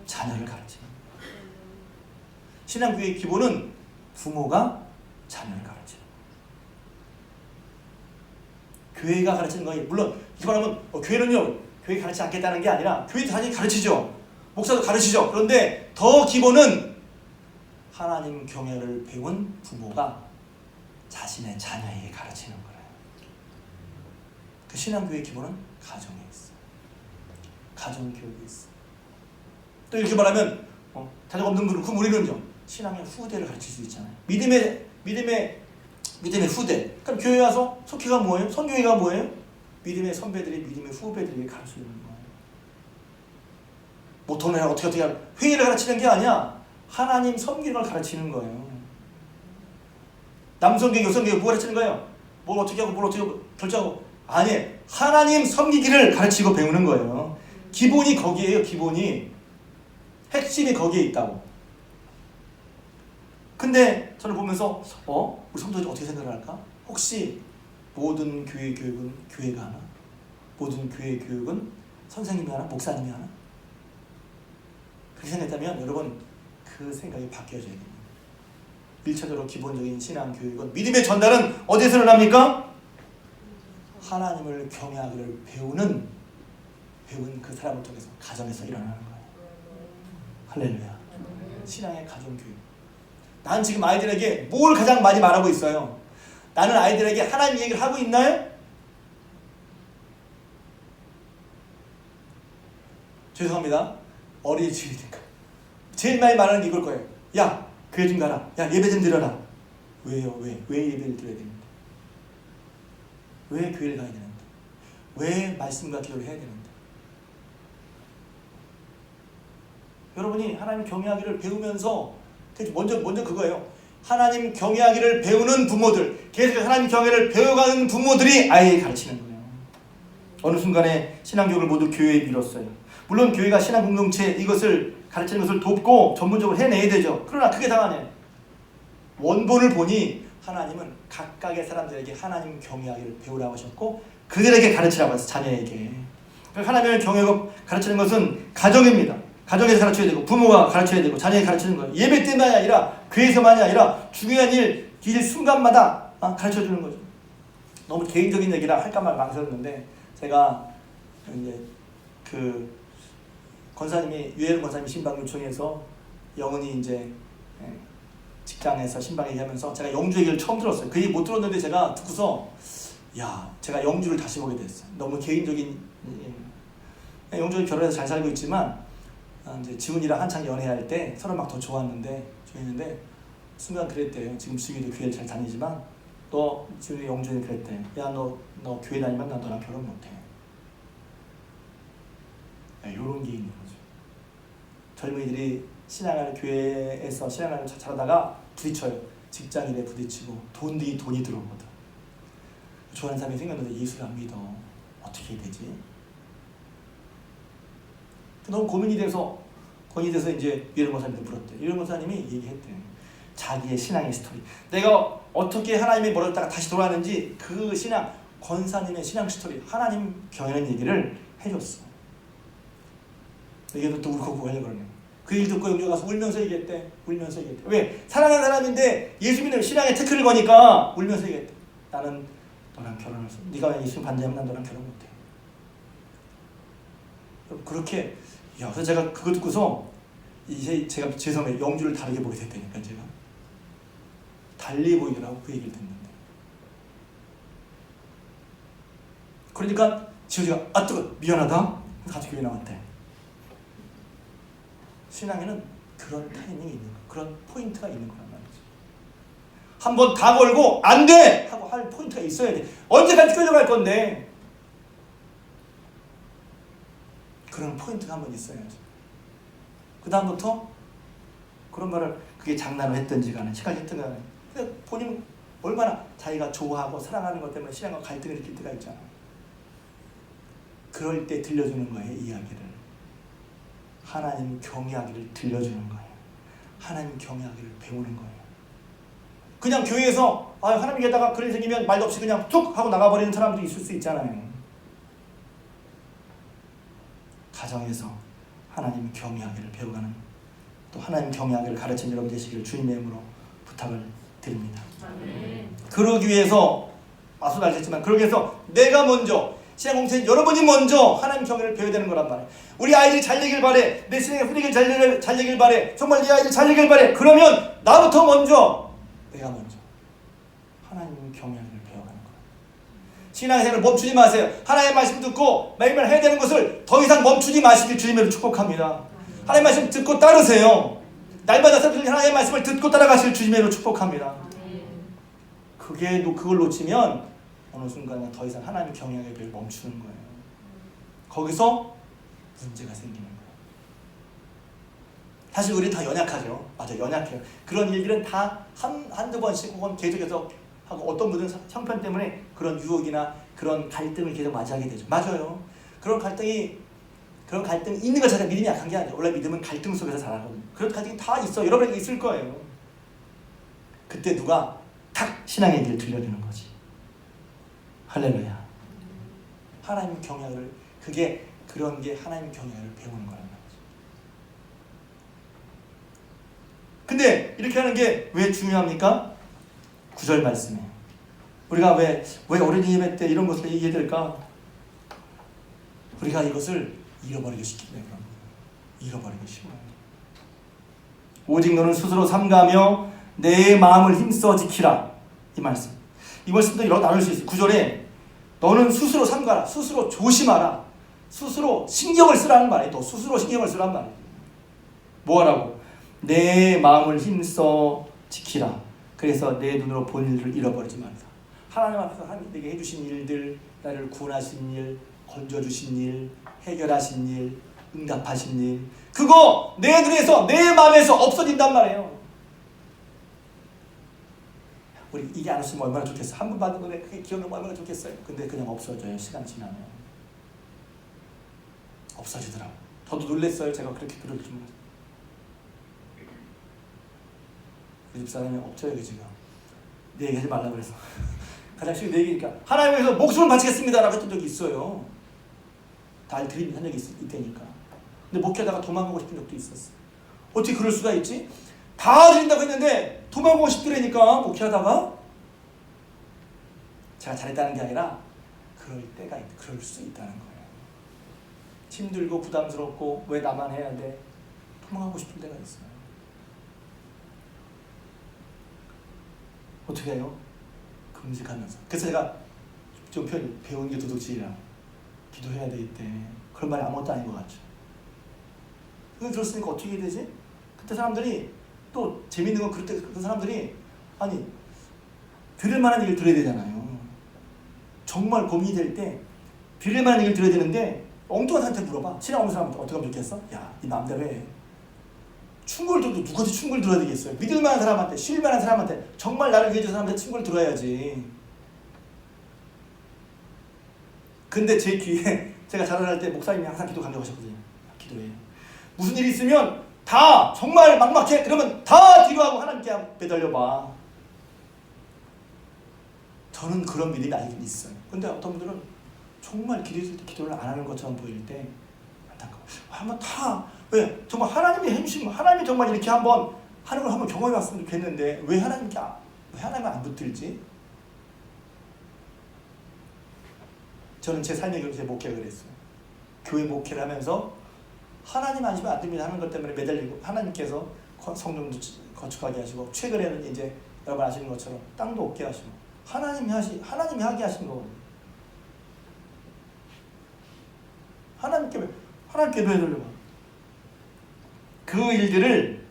자녀를 가르치는 거예요. 신앙교회의 기본은 부모가 자녀를 가르치는 거예요. 교회가 가르치는 거예요. 물론 이거 말하면 교회는요 교회 가르치지 않겠다는 게 아니라 교회도 당연히 가르치죠. 목사도 가르치죠. 그런데 더 기본은 하나님 경외를 배운 부모가 자신의 자녀에게 가르치는 거예요. 그 신앙교회의 기본은 가정에 있어요. 가정교육이 있어요. 또 이렇게 말하면 자녀가 없는 분은 그럼 우리는요 신앙의 후대를 가르칠 수 있잖아요. 믿음의 후대. 그럼 교회 와서 속회가 뭐예요? 선교회가 뭐예요? 믿음의 선배들이 믿음의 후배들에게 가르치는 거예요. 뭐 돈을 어떻게 회의를 가르치는 게 아니야. 하나님 섬기는 걸 가르치는 거예요. 남성교육, 여성교육 뭐 가르치는 거예요? 뭘 어떻게 하고 뭘 어떻게 결정하고 아니 하나님 섬기기를 가르치고 배우는 거예요. 기본이 거기에요. 기본이 핵심이 거기에 있다고. 근데 저는 보면서 우리 성도들이 어떻게 생각을 할까? 혹시 모든 교회 교육은 교회가 하나? 모든 교회 교육은 선생님이 하나? 목사님이 하나? 그렇게 생각했다면 여러분 그 생각이 바뀌어져야 됩니다. 1차적으로 기본적인 신앙 교육은 믿음의 전달은 어디에서 일어납니까? 하나님을 경외하기를 배운 그 사람을 통해서 가정에서 일어나는 거예요. 할렐루야. 신앙의 가정 교육. 난 지금 아이들에게 뭘 가장 많이 말하고 있어요? 나는 아이들에게 하나님 얘기를 하고 있나요? 죄송합니다. 어린이집이니까 제일 많이 말하는 게 이걸 거예요. 야 교회 좀 가라. 야 예배 좀 드려라. 왜요? 왜 예배를 드려야 됩니까? 왜 교회를 가야 되는데? 왜 말씀과 기도를 해야 되는데? 여러분이 하나님 경외하기를 배우면서 먼저 그거예요. 하나님 경외하기를 배우는 부모들, 계속 하나님 경외를 배워가는 부모들이 아이에게 가르치는 거예요. 어느 순간에 신앙교육을 모두 교회에 밀었어요. 물론 교회가 신앙 공동체 이것을 가르치는 것을 돕고 전문적으로 해내야 되죠. 그러나 그게 다가 원본을 보니 하나님은 각각의 사람들에게 하나님 경외하기를 배우라고 하셨고 그들에게 가르치라고 하셨어요. 자녀에게. 하나님을 경외하고 가르치는 것은 가정입니다. 가정에서 가르쳐야 되고 부모가 가르쳐야 되고 자녀에게 가르치는 거예요. 예배 때만이 아니라 교회에서만이 아니라 중요한 일 순간마다 가르쳐주는 거죠. 너무 개인적인 얘기라 할까만 망설였는데 제가 이제 그 권사님이 유해른 권사님이 신방 요청해서 영은이 이제 직장에서 신방 얘기하면서 제가 영주 얘기를 처음 들었어요. 그 얘기 못 들었는데 제가 듣고서 제가 영주를 다시 보게 됐어요. 너무 개인적인 영주는 결혼해서 잘 살고 있지만 이제 지훈이랑 한창 연애할 때 서로 막 더 좋았는데 순간 그랬대요. 지금 지훈이도 교회를 잘 다니지만 너 지훈이 영주는 그랬대. 야 너 교회 다니면 난 너랑 결혼 못해. 이런 게 있는 거죠. 젊은이들이 교회에서 신앙을 잘하다가 부딪혀요. 직장인에 부딪히고 돈이 들어오거든. 좋아하는 사람이 생겼는데 예수를 안 믿어. 어떻게 해야 되지? 너무 고민이 돼서 이제 유해른 권사님한테 물었대. 유해른 권사님이 얘기했대. 자기의 신앙의 스토리. 내가 어떻게 하나님의 멀었다가 다시 돌아왔는지 그 신앙, 권사님의 신앙 스토리, 하나님 경외하는 얘기를 해줬어. 얘기도 또 울컥 하려고 그러네. 그 일 듣고 영주가 가서 울면서 얘기했대. 왜? 사랑하는 사람인데 예수 믿는 신앙에 태클을 거니까 울면서 얘기했대. 나는 너랑 결혼을 했어. 네가 예수 반대하면 난 너랑 결혼 못해. 그렇게 그래서 제가 그거 듣고서 이제 제가 죄송해요. 영주를 다르게 보게 됐다니까 제가. 달리 보이더라고 그 얘기를 듣는데. 그러니까 지호지가 뜨거 미안하다. 같이 교회 나왔대. 신앙에는 그런 타이밍이 있는 거, 그런 포인트가 있는 거란 말이지. 한번 다 걸고 안 돼! 하고 할 포인트가 있어야 돼. 언제까지 끌려갈 건데. 그런 포인트가 한번 있어야지. 그 다음부터 그런 말을 그게 장난을 했든지 간에 시각했든지 간에 근데 본인은 얼마나 자기가 좋아하고 사랑하는 것 때문에 신앙과 갈등을 일으킬 때가 있잖아. 그럴 때 들려주는 거예요. 이야기를. 하나님 경외하기를 들려주는 거예요. 하나님 경외하기를 배우는 거예요. 그냥 교회에서 하나님 계다가 그런 생기면 말도 없이 그냥 툭 하고 나가버리는 사람도 있을 수 있잖아요. 가정에서 하나님 경외하기를 배워가는 또 하나님 경외하기를 가르치는 여러분 되시기를 주님의 이름으로 부탁을 드립니다. 그러기 위해서 마수도 알겠지만 그러기 위해서 내가 먼저 신앙 공동체 여러분이 먼저 하나님 경외를 배워야 되는 거란 말이에요. 우리 아이들이 잘 되길 바래. 내 신앙의 후대가 잘 되길 바래. 정말 내 아이들이 잘 되길 바래. 그러면 나부터 먼저, 내가 먼저 하나님 경외를 배워가는 거예요. 신앙생활을 멈추지 마세요. 하나님의 말씀 듣고 매일매일 해야 되는 것을 더 이상 멈추지 마시길 주님으로 축복합니다. 하나님의 말씀 듣고 따르세요. 날마다 하나님의 말씀을 듣고 따라가실 주님으로 축복합니다. 그걸 놓치면 어느 순간에 더 이상 하나님의 경영의 배를 멈추는 거예요. 거기서 문제가 생기는 거예요. 사실 우리 다 연약하죠. 맞아요. 연약해요. 그런 일들은 다 한두 번씩 혹은 계속해서 하고, 어떤 분은 형편 때문에 그런 유혹이나 그런 갈등을 계속 맞이하게 되죠. 맞아요. 그런 갈등이 있는 것 자체가 믿음이 약한 게 아니에요. 원래 믿음은 갈등 속에서 자라거든요. 그런 갈등이 다 있어. 여러분에게 있을 거예요. 그때 누가 탁 신앙의 길을 들려주는 거지. 할렐루야. 하나님 경외를, 그런 게 하나님 경외를 배우는 거란 말이죠. 근데 이렇게 하는 게 왜 중요합니까? 9절 말씀이에요. 우리가 왜 어린이 예배 때 이런 것을 얘기해야 될까? 우리가 이것을 잃어버리기 쉽기 때문에 그런 거예요. 잃어버리기 쉬워요. 오직 너는 스스로 삼가며 내 마음을 힘써 지키라. 이 말씀. 이 말씀도 이렇게 나눌 수 있어요. 9절에 너는 스스로 삼가라. 스스로 조심하라. 스스로 신경을 쓰라는 말이에요. 또 스스로 신경을 쓰라는 말이에요. 뭐 하라고? 내 마음을 힘써 지키라. 그래서 내 눈으로 본 일을 잃어버리지 말라. 하나님 앞에서 내게 해주신 일들, 나를 구원하신 일, 건져주신 일, 해결하신 일, 응답하신 일, 그거 내 눈에서, 내 마음에서 없어진단 말이에요. 우리 이게 안 없으면 얼마나 좋겠어. 한 번 받은 거에 그게 기억나면 얼마나 좋겠어요. 근데 그냥 없어져요. 시간 지나면 없어지더라고. 저도 놀랬어요. 제가 그렇게 그럴 줄 몰랐어요. 그 집사람이 없죠 여기 지금. 내 얘기하지 말라고 그래서 가장 쉬운 내 얘기니까, 하나님께서 목숨을 바치겠습니다 라고 했던 적이 있어요. 다 드림 한 적이 있다니까. 근데 목회하다가 도망가고 싶은 적도 있었어요. 어떻게 그럴 수가 있지? 다 드린다고 했는데 도망가고 싶더라니까. 목회하다가. 제가 잘했다는 게 아니라 그럴 수 있다는 거예요. 힘들고 부담스럽고 왜 나만 해야 돼? 도망가고 싶은 때가 있어요. 어떻게 해요? 금식하면서. 그래서 제가 좀 배운 게 도둑질이라 기도해야 되겠대. 그런 말이 아무것도 아닌 것 같죠. 그걸 들었으니까 어떻게 해야 되지? 그때 사람들이 또 재밌는 건, 그때 그 사람들이 아니 들을 만한 얘기를 들어야 되잖아요. 정말 고민이 될 때 들을 만한 얘기를 들어야 되는데 엉뚱한 사람한테 물어봐. 친한 없는 사람한테 어떻게 하면 좋겠어? 야, 네 마음대로 해. 충고를 들어도 누구한테 충고를 들어야 되겠어요? 믿을 만한 사람한테, 쉴 만한 사람한테, 정말 나를 위해 준 사람한테 충고를 들어야지. 근데 제 귀에 제가 자라날 때 목사님이 항상 기도 강조하셨거든요. 기도해. 무슨 일이 있으면 다 정말 막막해. 그러면 다 뒤로 하고 하나님께 매달려봐. 저는 그런 믿음이 아직 있어요. 근데 어떤 분들은 정말 기도했을 때 기도를 안 하는 것처럼 보일 때 안타까워. 한번 다, 왜? 정말 하나님이 해주신, 하나님이 정말 이렇게 한번 하는 걸 한번 경험해 봤으면 좋겠는데 왜 하나님이 안 붙들지? 저는 제 삶의 경우 제 목회를 그랬어요. 교회 목회를 하면서 하나님 아시면 안 됩니다 하는 것 때문에 매달리고, 하나님께서 성령도 거축하게 하시고, 최근에는 이제 여러분 아시는 것처럼 땅도 없게 하시고, 하나님이 하게 하신 거거든요. 하나님께 매달려봐. 그 일들을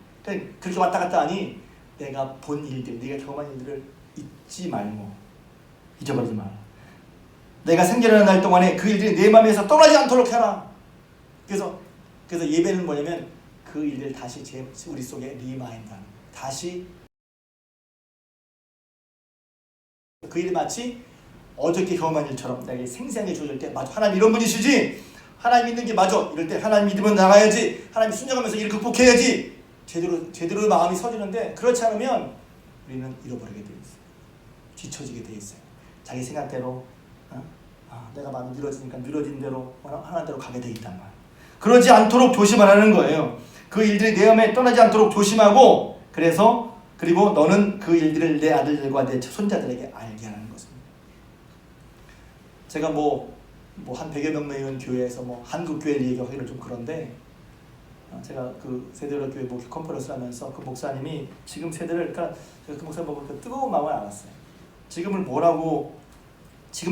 그렇게 왔다 갔다 하니 내가 본 일들, 네가 경험한 일들을 잊지 말고, 잊어버리지 마라. 내가 생겨나는 날 동안에 그 일들이 내 마음에서 떠나지 않도록 해라. 그래서 예배는 뭐냐면 그 일들 다시 우리 속에 리마인드, 다시 그 일이 마치 어저께 경험한 일처럼 내게 생생하게 주어질 때, 맞아, 하나님 이런 분이시지, 하나님 믿는 게 맞아, 이럴 때 하나님 믿으면 나가야지, 하나님 순종하면서 일을 극복해야지, 제대로 마음이 서지는데, 그렇지 않으면 우리는 잃어버리게 돼 있어요. 뒤처지게 돼 있어요. 자기 생각대로, 내가 마음이 늘어지니까 늘어진 대로 하나님 대로 가게 돼 있단 말이에요. 그러지 않도록 조심하라는 거예요. 그 일들이 내 마음에 떠나지 않도록 조심하고, 그리고 너는 그 일들을 내 아들들과 내 손자들에게 알게 하는 것입니다. 제가 뭐 한 100여 명 모이는 교회에서 뭐 한국 교회를 얘기하기는 좀 그런데, 제가 그 세대로 교회 목회 컨퍼런스를 하면서 그 목사님이 지금 세대를, 그러니까 제가 그 목사님 보고 그 뜨거운 마음을 알았어요. 지금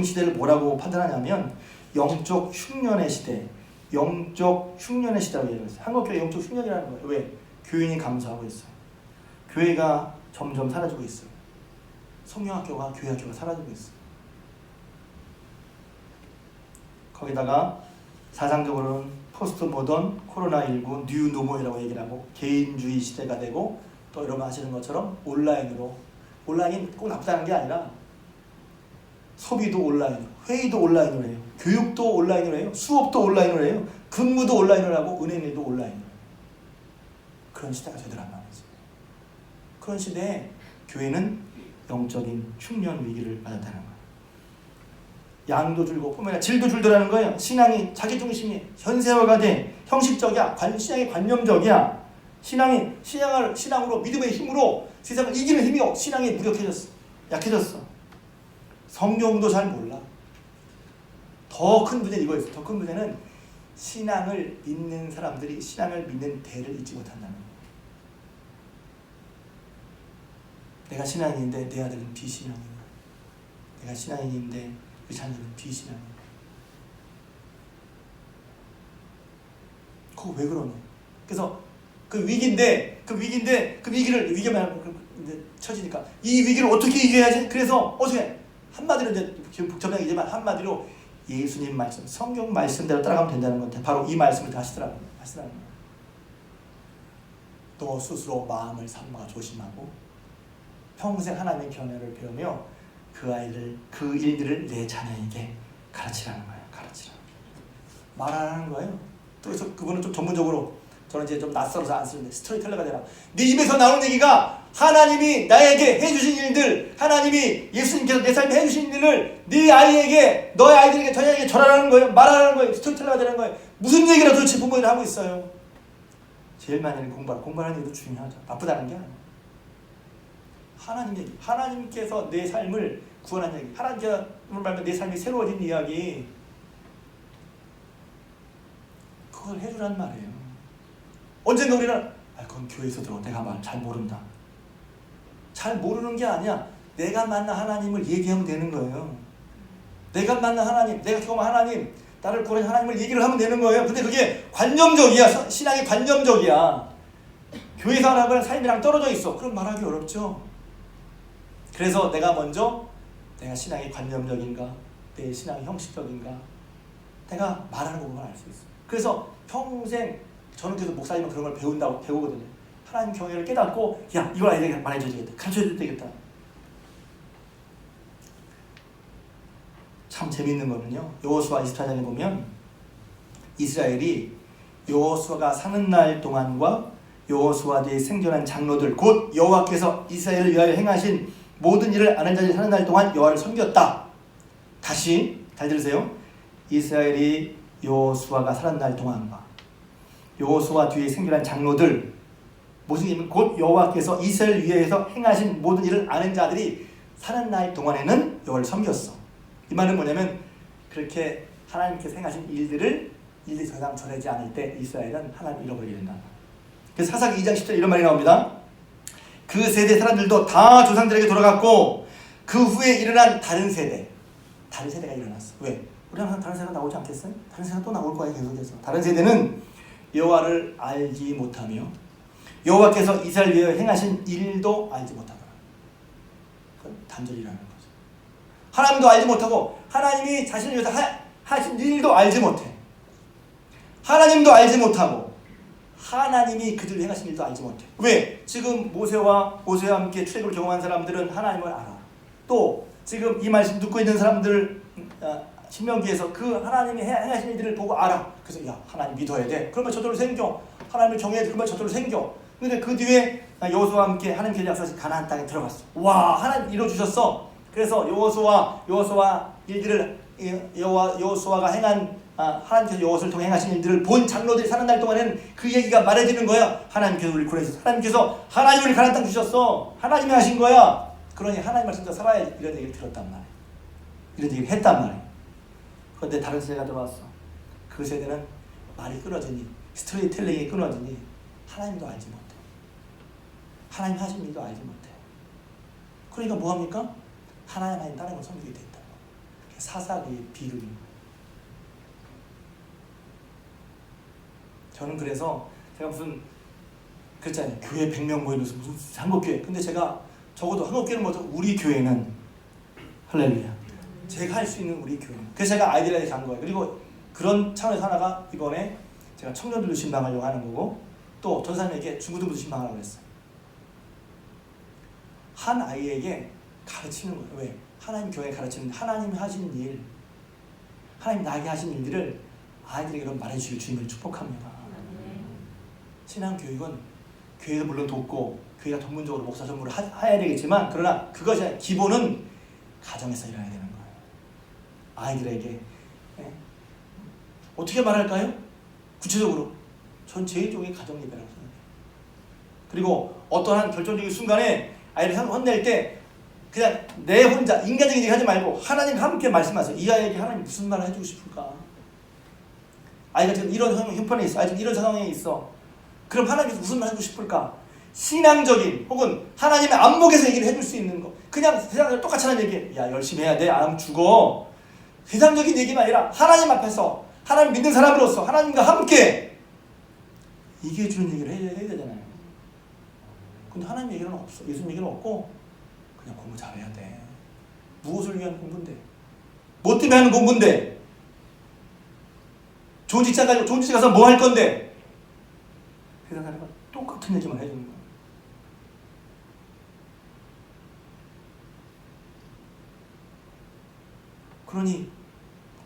시대를 뭐라고 판단하냐면 영적 흉년의 시대, 영적 흉년의 시대라고 얘기했어요. 한국교회 영적 흉년이라는 거예요. 왜? 교인이 감소하고 있어요. 교회가 점점 사라지고 있어요. 성경학교가 교회학교가 사라지고 있어요. 거기다가 사상적으로는 포스트 모던, 코로나19, 뉴 노멀이라고 얘기를 하고 개인주의 시대가 되고, 또 여러분 아시는 것처럼 온라인이 꼭 나쁘다는 게 아니라 소비도 온라인, 회의도 온라인으로 해요. 교육도 온라인으로 해요. 수업도 온라인으로 해요. 근무도 온라인으로 하고 은행일도 온라인으로 해요. 그런 시대가 되더란 말이죠. 그런 시대에 교회는 영적인 흉년 위기를 맞았다는 거예요. 양도 줄고 뿐만 아니라 질도 줄더라는 거예요. 신앙이 자기중심이 현세화가 돼 형식적이야. 신앙이 관념적이야. 신앙으로 믿음의 힘으로 세상을 이기는 힘이 신앙이 무력해졌어. 약해졌어. 성경도 잘 몰라. 더 큰 문제는 이거였어. 더 큰 문제는 신앙을 믿는 사람들이 신앙을 믿는 대를 잊지 못한다는 거예요. 내가 신앙인인데 내 아들은 비신앙인 거야. 내가 신앙인인데 그 자녀는 비신앙인 거야. 그거 왜 그러냐. 그래서 그 위기를 처지니까 이 위기를 어떻게 이겨야지? 그래서 어떻게 한마디로 이제 지금 복잡하기지만 한마디로 예수님 말씀, 성경 말씀대로 따라가면 된다는 건데 바로 이 말씀을 하시더라고요. 너 스스로 마음을 삼가 조심하고 평생 하나님의 견해를 배우며 그 일들을 내 자녀에게 가르치라는 거예요. 말하라는 거예요. 또 그래서 그분은 좀 전문적으로, 저는 이제 좀 낯설어서 안 쓰는데 스토리텔러가 되라. 네 입에서 나오는 얘기가 하나님이 나에게 해주신 일들, 하나님이 예수님께서 내 삶에 해주신 일을 네 아이에게, 너의 아이들에게, 자녀에게 전하라는 거예요. 말하라는 거예요. 스토리텔러가 되는 거예요. 무슨 얘기를 도대체 부모들이 하고 있어요. 제일 많이 하는 공부하는 일도 중요하죠. 바쁘다는 게 아니에요. 하나님 얘기, 하나님께서 내 삶을 구원한 얘기, 하나님께서 말하면 내 삶이 새로워진 이야기, 그걸 해주란 말이에요. 언젠가 우리는 그건 교회에서 들어, 내가 말 잘 모른다. 잘 모르는 게 아니야. 내가 만난 하나님을 얘기하면 되는 거예요. 내가 만난 하나님, 내가 경험한 하나님, 나를 구원하신 하나님을 얘기를 하면 되는 거예요. 근데 그게 관념적이야. 신앙이 관념적이야. 교회 사람은 삶이랑 떨어져 있어. 그럼 말하기 어렵죠. 그래서 내가 신앙이 관념적인가, 내 신앙이 형식적인가, 내가 말하는 것만 알 수 있어. 그래서 평생 저는 계속 목사님은 그런 걸 배우거든요. 하나님 경외를 깨닫고, 야, 이걸 아이들에게 말해줘야 되겠다. 가르쳐줘야 되겠다. 참 재밌는 거는요, 여호수아 24장에 보면 이스라엘이 여호수아가 사는 날 동안과 여호수아 뒤에 생존한 장로들, 곧 여호와께서 이스라엘을 위하여 행하신 모든 일을 아는 자들이 사는 날 동안 여호와를 섬겼다. 다시 잘 들으세요. 이스라엘이 여호수아가 살았는 날 동안과 여호수아 뒤에 생존한 장로들, 무슨 일이면 곧 여호와께서 이스라엘을 위하여 행하신 모든 일을 아는 자들이 사는 날 동안에는 여호와를 섬겼어. 이 말은 뭐냐면, 그렇게 하나님께서 행하신 일들이 더 이상 전하지 않을 때 이스라엘은 하나님을 잃어버리게 된다. 그래서 사사기 2장 10절 이런 말이 나옵니다. 그 세대 사람들도 다 조상들에게 돌아갔고 그 후에 일어난 다른 세대가 일어났어. 왜? 우리 항상 다른 세대가 나오지 않겠어요? 다른 세대가 또 나올 거예요. 계속해서. 다른 세대는 여호와를 알지 못하며 여호와께서 이스라엘 위하여 행하신 일도 알지 못하더라. 그건 단절이라는 거죠. 하나님도 알지 못하고 하나님이 자신을 위해서 하신 일도 알지 못해. 하나님도 알지 못하고 하나님이 그들을 행하신 일도 알지 못해. 왜? 지금 모세와 함께 출애굽을 경험한 사람들은 하나님을 알아. 또 지금 이 말씀 듣고 있는 사람들, 신명기에서 그 하나님이 행하신 일들을 보고 알아. 그래서 야, 하나님 믿어야 돼. 그러면 저절로 생겨. 하나님을 경외해야 돼. 그러면 저절로 생겨. 근데 그 뒤에 여호수아와 함께 하나님께 약속하신 가나안 땅에 들어갔어. 와, 하나님 이뤄주셨어. 그래서 여호수아 일들을 여호수아가 행한, 하나님께서 여호수아를 통해 행하신 일들을 본 장로들이 사는 날 동안에는 그 얘기가 말해지는 거야. 하나님께서 우리를 구원하셨어. 하나님께서 하나님을 가나안 땅 주셨어. 하나님이 하신 거야. 그러니 하나님 말씀대로 살아야, 이런 얘기를 들었단 말이야. 이런 얘기를 했단 말이야. 그런데 다른 세대가 들어왔어. 그 세대는 말이 끊어지니, 스토리텔링이 끊어지니 하나님도 알지 못해. 하나님 하신 일도 알지 못해. 그러니까 뭐합니까? 하나님 다른 걸 섬기게 됐다. 사사기의 비극인 거예요. 저는 그래서 제가 무슨 그랬잖아요. 교회 100명 모여서 무슨 한국교회. 근데 제가 적어도 한국교회는 뭐죠? 우리 교회는 할렐루야. 제가 할 수 있는 우리 교회. 그래서 제가 아이들에게 간 거예요. 그리고 그런 차원에서 하나가 이번에 제가 청년들도 신방하려고 하는 거고 또 전사님에게 중고등부도 신방하라고 했어요. 한 아이에게 가르치는 거예요. 왜? 하나님 교회 가르치는 하나님이 하신 일, 하나님 나에게 하신 일들을 아이들에게 말해주시길 주님을 축복합니다. 신앙교육은 교회도 물론 돕고 교회가 전문적으로 목사 전문을 해야 되겠지만 그러나 그것이 아니라 기본은 가정에서 일어나야 되는 거예요. 아이들에게 어떻게 말할까요? 구체적으로 전 제일 좋은 게 가정 예배라고 생각해요. 그리고 어떠한 결정적인 순간에 아이를 혼낼 때 그냥 내 혼자 인간적인 얘기 하지 말고 하나님과 함께 말씀하세요. 이 아이에게 하나님 무슨 말을 해주고 싶을까? 아이가 지금 이런 형편에 있어. 아이가 지금 이런 상황에 있어. 그럼 하나님께서 무슨 말 해주고 싶을까? 신앙적인 혹은 하나님의 안목에서 얘기를 해줄 수 있는 거. 그냥 세상에 똑같이 하는 얘기. 야 열심히 해야 돼. 안 하면 죽어. 세상적인 얘기가 아니라 하나님 앞에서 하나님 믿는 사람으로서 하나님과 함께 얘기해 주는 얘기를 해야 되잖아요. 근데 하나님 얘기는 없어. 예수님 얘기는 없고 그냥 공부 잘해야 돼. 무엇을 위한 공부인데? 뭐 때문에 하는 공부인데? 좋은 직장 가지고 좋은 직장 가서 뭐 할 건데? 세상 사람은 똑같은 얘기만 해주는 거야. 그러니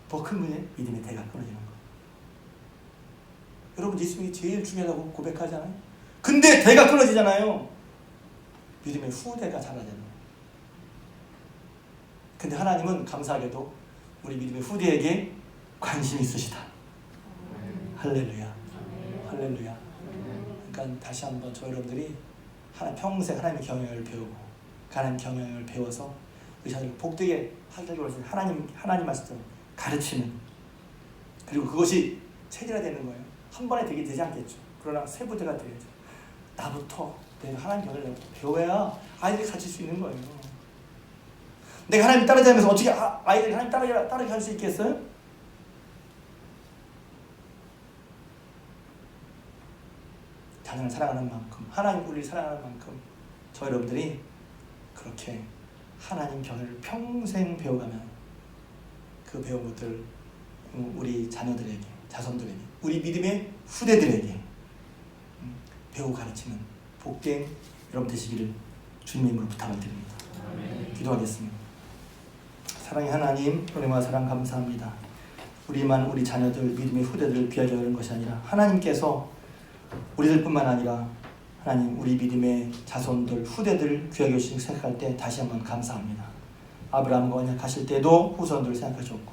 더 큰 문제 믿음의 대가 끊어지는 거야. 여러분 예수님이 제일 중요하다고 고백하잖아요. 근데 대가 끊어지잖아요. 믿음의 후대가 자라잖아요. 근데 하나님은 감사하게도 우리 믿음의 후대에게 관심이 있으시다. 할렐루야. 할렐루야. 그러니까 다시 한번 저 여러분들이 평생 하나님의 경영을 배우고 하나님 경영을 배워서 의사들 복되게 하려고 해서 하나님 말씀 가르치는 그리고 그것이 체질화되는 거예요. 한 번에 되지 않겠죠. 그러나 세부대가 되야죠. 나부터 내가 하나님 경영을 배워야 아이들이 가르칠 수 있는 거예요. 내가 하나님 따라다니면서 어떻게 아이들이 하나님 따르게 할 수 있겠어요? 자녀를 사랑하는 만큼 하나님 우리를 사랑하는 만큼 저 여러분들이 그렇게 하나님 경영을 평생 배워가면 그 배운 것들 우리 자녀들에게 자손들에게 우리 믿음의 후대들에게 배우고 가르치는 복된 여러분 되시기를 주님의 이름으로 부탁을 드립니다. 기도하겠습니다. 사랑의 하나님, 은혜와 사랑 감사합니다. 우리 자녀들, 믿음의 후대들을 귀하게 여는 것이 아니라 하나님께서 우리들뿐만 아니라 하나님 우리 믿음의 자손들, 후대들을 귀하게 여시고 생각할 때 다시 한번 감사합니다. 아브라함과 언약하실 때도 후손들을 생각하셨고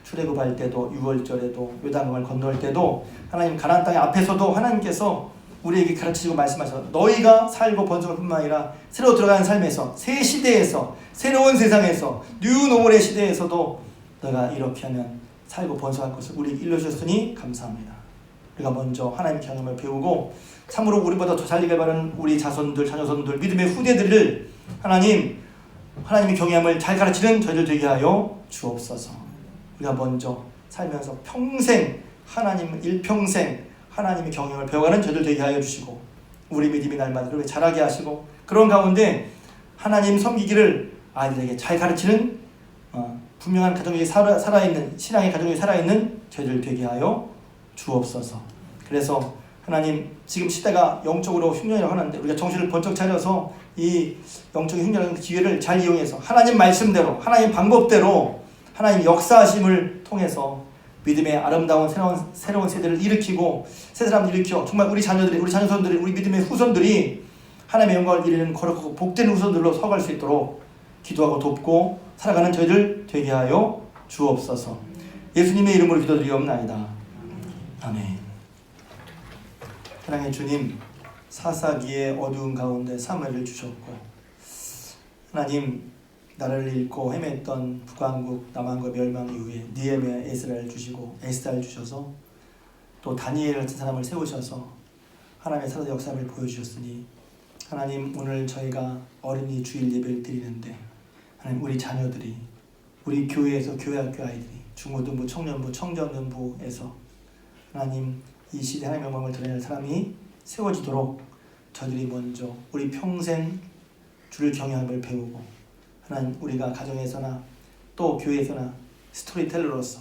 출애굽할 때도 유월절에도 요단강을 건널 때도 하나님 가나안 땅의 앞에서도 하나님께서 우리에게 가르치시고 말씀하셔서 너희가 살고 번성할 뿐만 아니라 새로 들어가는 삶에서 새 시대에서 새로운 세상에서 뉴 노멀의 시대에서도 너가 이렇게 하면 살고 번성할 것을 우리에게 일러주셨으니 감사합니다. 우리가 먼저 하나님 경험을 배우고 참으로 우리보다 더 잘 되길 바라는 우리 자손들, 자녀손들, 믿음의 후대들을 하나님의 경험을 잘 가르치는 저희들 되게 하여 주옵소서. 우리가 먼저 살면서 평생 일평생 하나님의 경영을 배워가는 저희들 되게 하여 주시고 우리 믿음이 날마다 그렇게 자라게 하시고 그런 가운데 하나님 섬기기를 아이들에게 잘 가르치는 분명한 가정이 살아있는 신앙의 가정이 살아있는 저희들 되게 하여 주옵소서. 그래서 하나님 지금 시대가 영적으로 흉년이라고 하는데 우리가 정신을 번쩍 차려서 이 영적인 흉년이라는 기회를 잘 이용해서 하나님 말씀대로 하나님 방법대로 하나님 역사하심을 통해서 믿음의 아름다운 새로운 세대를 일으키고 새 사람을 일으켜 정말 우리 자녀들이 우리 자녀손들이 우리 믿음의 후손들이 하나님의 영광을 이루는 거룩하고 복된 후손들로 서갈 수 있도록 기도하고 돕고 살아가는 저희들 되게 하여 주옵소서. 예수님의 이름으로 기도드리옵나이다. 아멘. 사랑의 주님, 사사기의 어두운 가운데 사무엘을 주셨고 하나님 나라를 잃고 헤맸던 북왕국 남왕국 멸망 이후에 느헤미야 에스라를 주시고 에스더를 주셔서 또 다니엘 같은 사람을 세우셔서 하나님의 살아의 역사를 보여주셨으니 하나님 오늘 저희가 어린이 주일 예배를 드리는데 하나님 우리 자녀들이 우리 교회에서 교회학교 아이들이 중고등부 청년부 청정년부에서 하나님 이 시대 하나님의 영광을 드러낼 사람이 세워지도록 저들이 먼저 우리 평생 주를 경외함을 배우고 하나님 우리가 가정에서나 또 교회에서나 스토리텔러로서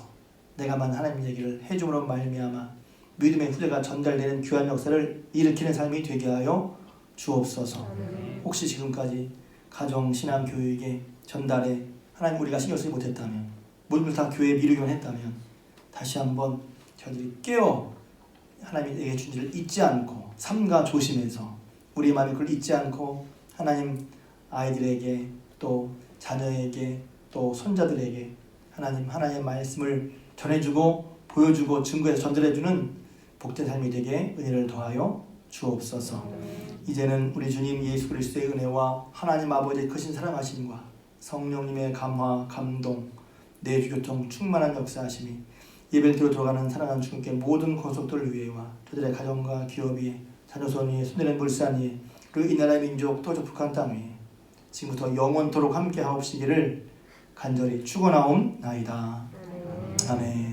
내가만 하나님 얘기를 해줌으로 말미암아 믿음의 후대가 전달되는 귀한 역사를 일으키는 삶이 되게 하여 주옵소서. 혹시 지금까지 가정 신앙 교육에 전달에 하나님 우리가 신경 쓰지 못했다면 모든 걸 다 교회에 미루기만 했다면 다시 한번 저희들이 깨어 하나님이 내게 준 일을 잊지 않고 삼가 조심해서 우리 마음에 그걸 잊지 않고 하나님 아이들에게 또 자녀에게 또 손자들에게 하나님의 말씀을 전해주고 보여주고 증거해서 전달해주는 복된 삶이 되게 은혜를 더하여 주옵소서. 이제는 우리 주님 예수 그리스도의 은혜와 하나님 아버지의 크신 사랑하심과 성령님의 감화 감동 내주교통 충만한 역사하심이 예배드로 들어가는 사랑하는 주님께 모든 권속들 위에와 저들의 가정과 기업 위에 자녀손 위에 손대는 물산 위에 그리고 이 나라의 민족 또 저 북한 땅 위에 지금부터 영원토록 함께 하옵시기를 간절히 축원하옵나이다. 아멘.